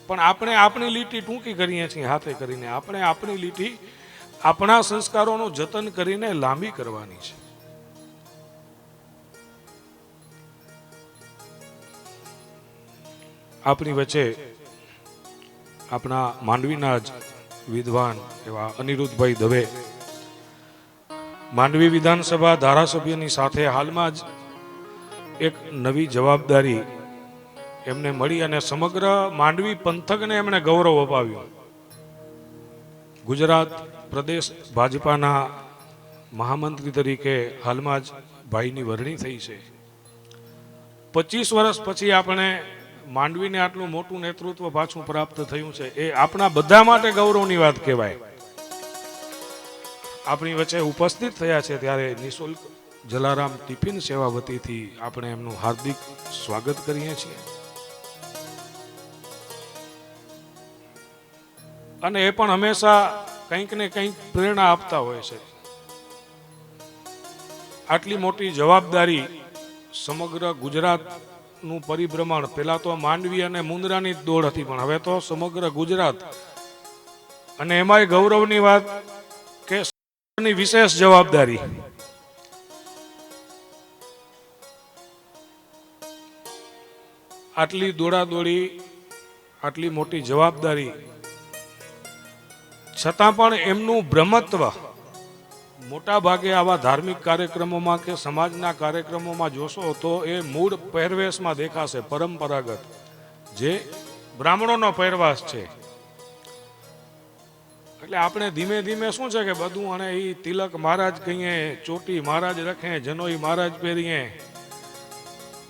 પણ આપણે આપણી લીટી ટૂંકી કરીએ છીએ હાથે કરીને. આપણે આપણી લીટી આપણા સંસ્કારોનું જતન કરીને લાંબી કરવાની છે. આપણી વચ્ચે આપણા માંડવીના જ વિદ્વાન એવા અનિરુદ્ધભાઈ દવે માંડવી વિધાનસભા ધારાસભ્યની સાથે હાલમાં જ એક નવી જવાબદારી એમને મળી અને સમગ્ર માંડવી પંથકને એમણે ગૌરવ અપાવ્યું. ગુજરાત પ્રદેશ ભાજપાના મહામંત્રી તરીકે હાલમાં જ ભાઈની વરણી થઈ છે. 25 વર્ષ પછી આપણે માંડવીને આટલું મોટું નેતૃત્વ પાછું પ્રાપ્ત થયું છે, એ આપણા બધા માટે ગૌરવની વાત કહેવાય. આપણી વચ્ચે ઉપસ્થિત થયા છે ત્યારે નિઃશુલ્ક જલારામ ટિફિન સેવા વતીથી આપણે એમનું હાર્દિક સ્વાગત કરીએ છીએ. અને એ પણ હંમેશા કંઈક ને કંઈક પ્રેરણા આપતા હોય છે. આટલી મોટી જવાબદારી, સમગ્ર ગુજરાતનું પરિભ્રમણ, પેલા તો માંડવી અને મુંદ્રાની જ દોડ હતી, પણ હવે તો સમગ્ર ગુજરાત, અને એમાંય ગૌરવની વાત કે વિશેષ જવાબદારી. આટલી દોડાદોડી, આટલી મોટી જવાબદારી છતાં પણ એમનું બ્રહ્મત્વ મોટા ભાગે આવા ધાર્મિક કાર્યક્રમોમાં કે સમાજના કાર્યક્રમોમાં જોશો તો એ મૂળ પહેરવેશમાં દેખાશે, પરંપરાગત જે બ્રાહ્મણોનો પહેરવાશ છે. એટલે આપણે ધીમે ધીમે શું છે કે બધું, અને એ તિલક મહારાજ કહીએ, ચોટી મહારાજ રખે, જનોઈ મહારાજ પહેરીએ.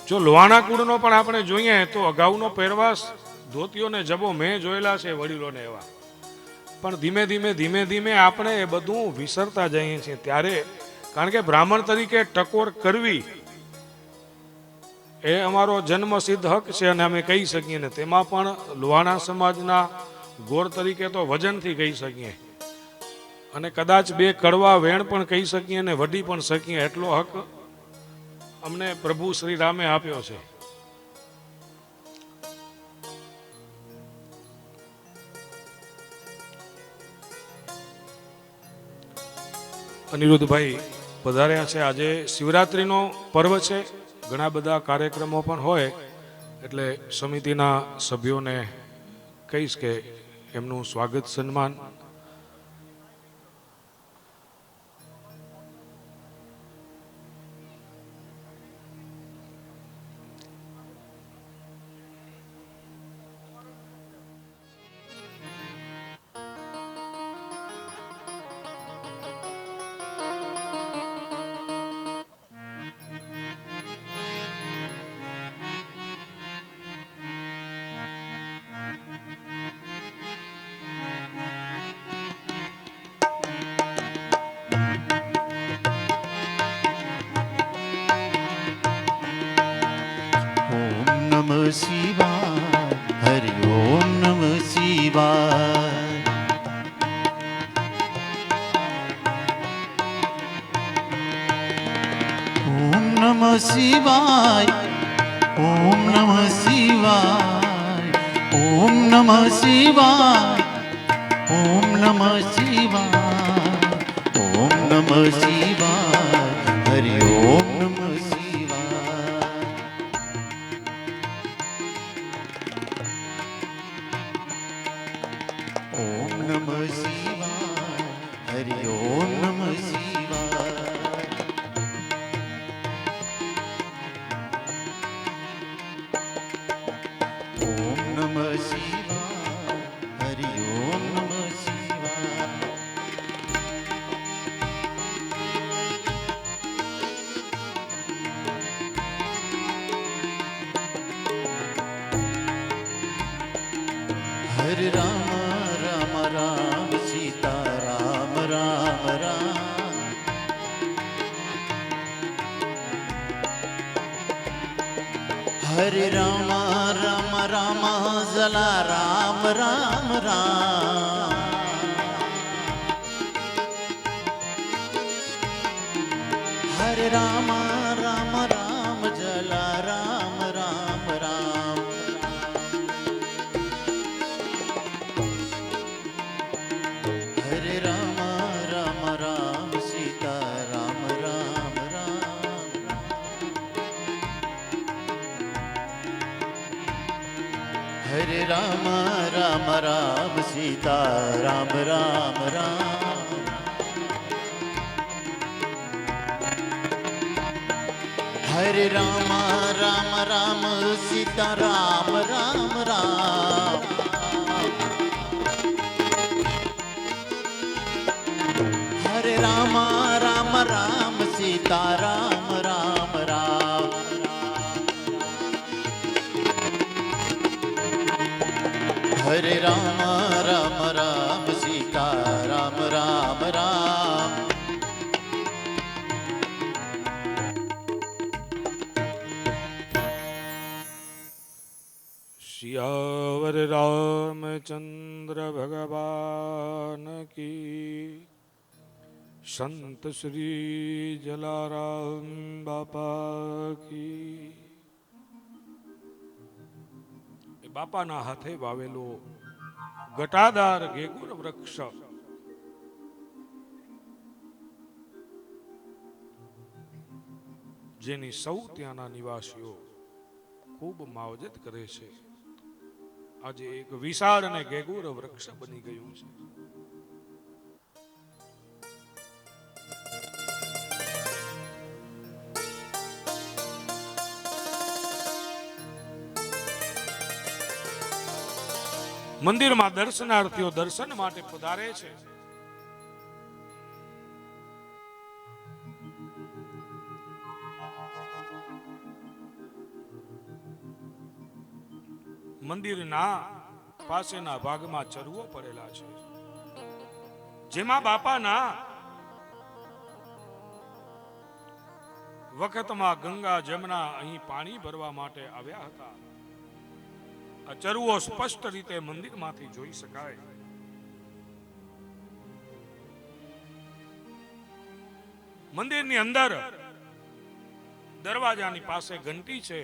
જો લોહાણા કુળનો પણ આપણે જોઈએ તો અગાઉનો પહેરવાશ, ધોતીઓને જબો મેં જોયેલા છે વડીલોને એવા, પણ ધીમે ધીમે આપણે એ બધું વિસરતા જઈએ છીએ. ત્યારે કારણ કે બ્રાહ્મણ તરીકે ટકોર કરવી એ અમારો જન્મસિદ્ધ હક છે અને અમે કહી શકીએ ને. તેમાં પણ લોહાણા સમાજના ગોર તરીકે તો વજનથી કહી શકીએ, અને કદાચ 2 કડવા વેણ પણ કહી શકીએ અને વઢી પણ શકીએ. એટલો હક અમને પ્રભુ શ્રી રામે આપ્યો છે. અનિરુદ્ધભાઈ પધાર્યા છે. આજે શિવરાત્રીનો પર્વ છે, ઘણા બધા કાર્યક્રમો પણ હોય, એટલે સમિતિના સભ્યોને કહીશ કે એમનું સ્વાગત સન્માન. શિવાય, હરિ ઓમ નમઃ શિવાય. ઓમ નમઃ શિવાય, ઓમ નમઃ શિવાય, ઓમ નમઃ શિવાય, ઓમ નમઃ શિવાય, ઓમ નમઃ શિવાય, હરિ ઓમ નમઃ શિવાય. ઓમ નમઃ શિવાય, હરિ ઓમ નમઃ શિવાય. ઓમ નમઃ શિવાય, હરિ ઓમ નમઃ શિવાય. હરે રામ રામ રામ સીતા રામ રામ રામ. હરે રામ રામ રામ જલા રામ રામ રામ. હરે રામ રામ રામ જલા રામ રામ રામ. હરે રામ રામ રામ સીતા રામ રામ રામ. હરે રામ રામ રામ સીતા રામ રામ રામ. હરે રામ રામ રામ સીતા રામ રામ રામ. હરે રામ રામ રામ સીતા રામ રામ રામ. હરે રામ રામ રામ સીતા રામ રામ રામ. સિયાવર રામચંદ્ર ભગવાન કી, સંત શ્રી જલારામ બાપા કી. એ બાપાના હાથે વાવેલો ઘટાદાર ગેગુર વૃક્ષ જેની સૌ ત્યાંના નિવાસીઓ ખૂબ માવજત કરે છે, આજે એક વિશાળ અને ગેગુર વૃક્ષ બની ગયું છે. મંદિરમાં દર્શનાર્થીઓ દર્શન માટે પધારે છે. મંદિરના પાસેના ભાગમાં ચરવો પડેલા છે, જેમાં બાપાના વખતમાં ગંગા જમના અહીં પાણી ભરવા માટે આવ્યા હતા. આ ચરવો સ્પષ્ટ રીતે મંદિરમાંથી જોઈ શકાય. મંદિરની અંદર દરવાજાની પાસે ઘંટી છે.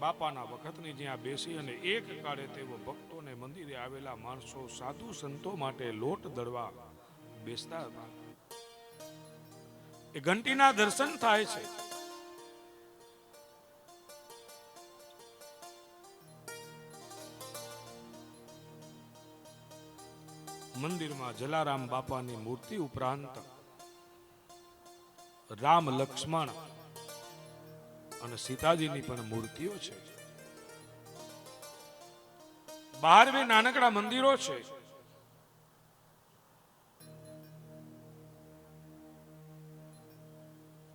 બાપાના વખતની જ્યાં બેસી અને એક કાળે તેઓ ભક્તોને મંદિરે આવેલા માણસો સાધુ સંતો માટે લોટ દળવા બેસતા હતા. એ ઘંટીના દર્શન થાય છે. મંદિરમાં જલારામ બાપાની મૂર્તિ ઉપરાંત રામ લક્ષ્મણ અને સીતાજીની પણ મૂર્તિઓ છે. બહાર બે નાનકડા મંદિરો છે.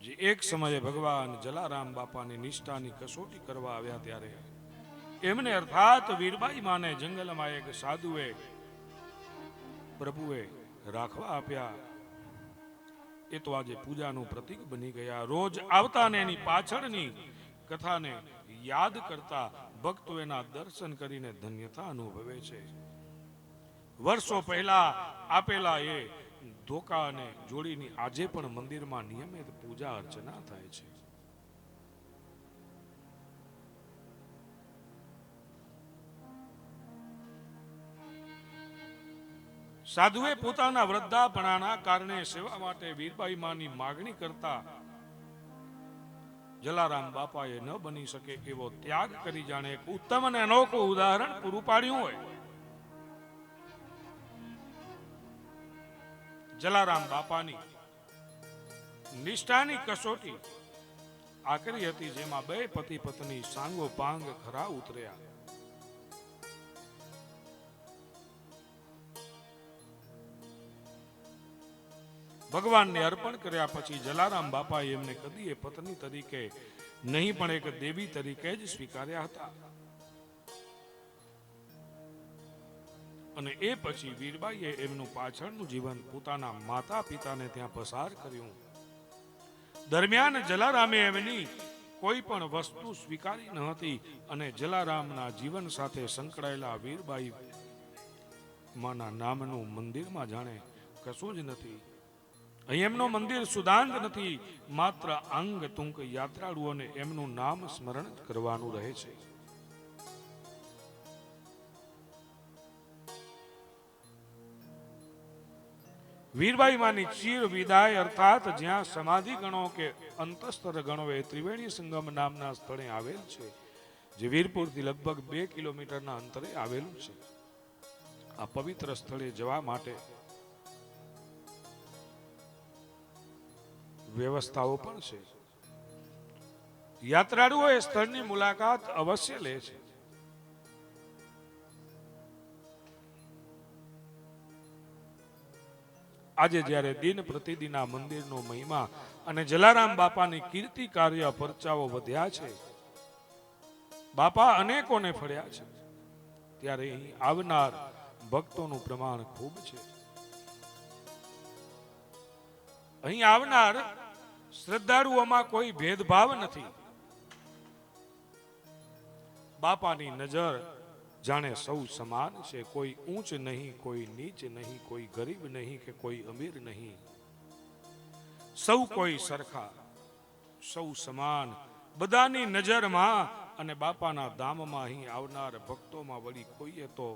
જે એક સમયે ભગવાન જલારામ બાપાની નિષ્ઠાની કસોટી કરવા આવ્યા ત્યારે એમને અર્થાત વીરબાઈ માને જંગલમાં એક સાધુએ પ્રભુએ રાખવા આપ્યા. એ તો આજે પૂજાનું પ્રતીક બની ગયા. રોજ આવતા ને એની પાછળની કથાને યાદ કરતા ભક્તો એના દર્શન કરીને ધન્યતા અનુભવે છે. વર્ષો પહેલા આપેલા એ ધોકા અને જોડીની આજે પણ મંદિરમાં નિયમિત પૂજા અર્ચના થાય છે. સાધુએ પોતાના વૃદ્ધાપણાના કારણે સેવા માટે વીરબાઈ માની માગણી કરતા જલારામ બાપાએ ન બની શકે એવો ત્યાગ કરી જાણે એક ઉત્તમ અને અનોખું ઉદાહરણ પૂરું પાડ્યું હોય. જલારામ બાપાની નિષ્ઠાની કસોટી આકરી હતી, જેમાં બે પતિ પત્ની સાંગો પાંગ ખરા ઉતર્યા. ભગવાનને અર્પણ કર્યા પછી જલારામ બાપાએ એમને કદી એ પત્ની તરીકે નહીં પણ એક દેવી તરીકે જ સ્વીકાર્યા હતા. અને એ પછી વીરબાઈએ એમનું પાછળનું જીવન પોતાના માતા પિતાને ત્યાં પસાર કર્યું. દરમિયાન જલારામે એમની કોઈ પણ વસ્તુ સ્વીકારી ન હતી અને જલારામના જીવન સાથે સંકળાયેલા વીરબાઈ માના નામનું મંદિરમાં જાણે કશું જ નથી. અહીં એમનો મંદિર સુદાંત નથી, માત્ર અંગ તુંક યાત્રાળુઓને એમનું નામ સ્મરણ જ કરવાનું રહે છે. વીરબાઈ માની ચીર વિદાય અર્થાત જ્યાં સમાધિ ગણો કે અંતસ્તર ગણો એ ત્રિવેણી સંગમ નામના સ્થળે આવેલ છે, જે વીરપુરથી લગભગ 2 કિલોમીટરના અંતરે આવેલું છે. આ પવિત્ર સ્થળે જવા માટે વ્યવસ્થાઓ પણ છે. યાત્રાળુઓ એ સ્થળની મુલાકાત અવશ્ય લે છે. આજે જ્યારે દિન પ્રતિદિન આ મંદિરનો મહિમા અને જલારામ બાપાની કીર્તિ કાર્ય પરચાઓ વધ્યા છે, બાપા અનેકોને ફળ્યા છે, ત્યારે અહીં આવનાર ભક્તોનું પ્રમાણ ખૂબ છે. અહીં આવનાર શ્રદ્ધાળુઓમાં કોઈ ભેદભાવ નથી. બાપાની નજર જાણે સૌ સમાન છે. કોઈ ઊંચ નહીં, કોઈ નીચ નહીં, કોઈ ગરીબ નહીં કે કોઈ અમીર નહીં. સૌ કોઈ સરખા, સૌ સમાન, બધાની નજરમાં. અને બાપાના ધામમાં અહીં આવનાર ભક્તોમાં વળી કોઈએ તો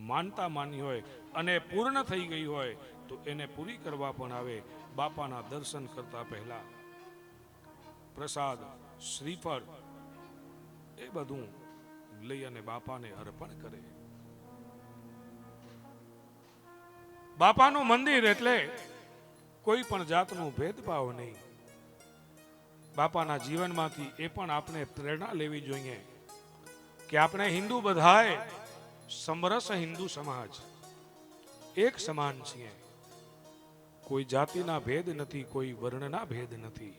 માનતા માની હોય અને પૂર્ણ થઈ ગઈ હોય તો એને પૂરી કરવા પણ આવે. બાપાના દર્શન કરતા પહેલા પ્રસાદ, શ્રીફળ એ બધું લઈ અને બાપાને અર્પણ કરે. બાપાનું મંદિર એટલે કોઈ પણ જાતનું ભેદભાવ નહીં. બાપાના જીવનમાંથી એ પણ આપણે પ્રેરણા લેવી જોઈએ કે આપણે હિન્દુ બધાએ સમરસ હિન્દુ સમાજ એક સમાન છીએ. કોઈ જાતિના ભેદ નથી, કોઈ વર્ણના ભેદ નથી.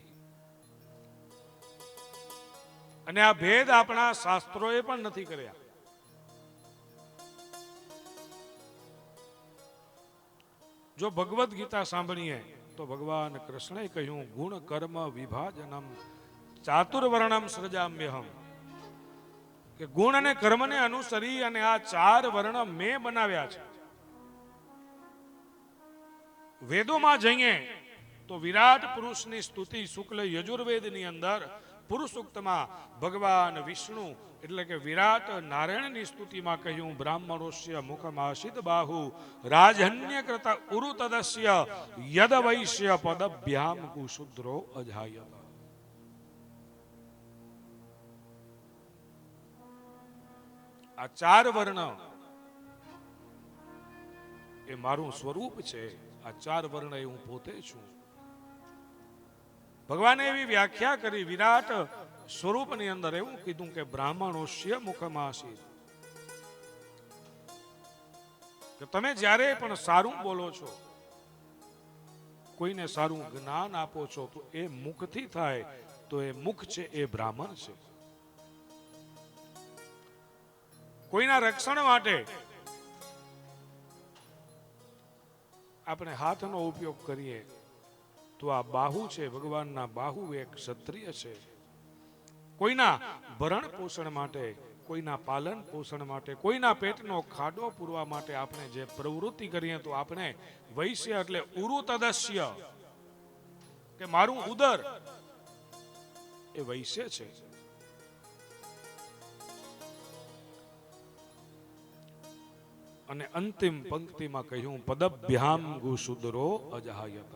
અને આ ભેદ આપણા શાસ્ત્રોએ પણ નથી કર્યા. જો ભગવદ્ ગીતા સાંભળીએ તો ભગવાન કૃષ્ણે કહ્યું ગુણ કર્મ વિભાજનમ ચાતુર્વર્ણમ સૃજામ્યહમ, કે ગુણ અને કર્મને અનુસરી અને આ 4 વર્ણ મેં બનાવ્યા છે. વેદોમાં જઈએ તો વિરાટ પુરુષની સ્તુતિ શુક્લ યજુર્વેદની અંદર પુરુષ સૂક્તમાં ભગવાન વિષ્ણુ એટલે કે વિરાટ નારાયણની સ્તુતિમાં કહ્યું બ્રાહ્મણોસ્ય મુખમાસિત બાહુ રાજન્ય કૃત ઉરુતદસ્ય યદ વૈશ્ય પદભ્યામ કુશુદ્રો અજાયત. આ 4 વર્ણ એ મારું સ્વરૂપ છે. આ 4 વર્ણ એ હું પોતે છું. ભગવાને એવી વ્યાખ્યા કરી વિરાટ સ્વરૂપની અંદર એવું કીધું કે બ્રાહ્મણોસ્ય મુખમાસિત, કે તમે જ્યારે પણ સારું બોલો છો, કોઈને સારું જ્ઞાન આપો છો તો એ મુખથી થાય તો એ મુખ છે એ બ્રાહ્મણ છે. કોઈના રક્ષણ માટે આપણે હાથનો ઉપયોગ કરીએ તો આ બાહુ છે, ભગવાનના બાહુ એક ક્ષત્રિય છે. કોઈના ભરણ પોષણ માટે, કોઈના પાલન પોષણ માટે, કોઈના પેટનો ખાડો પૂરવા માટે આપણે જે પ્રવૃત્તિ કરીએ તો આપણે વૈશ્ય એટલે ઉરુતદસ્ય, કે મારું ઉદર એ વૈશ્ય છે. અને અંતિમ પંક્તિમાં કહ્યું પદભ્યામ ગુશુદ્રો અજહાયત,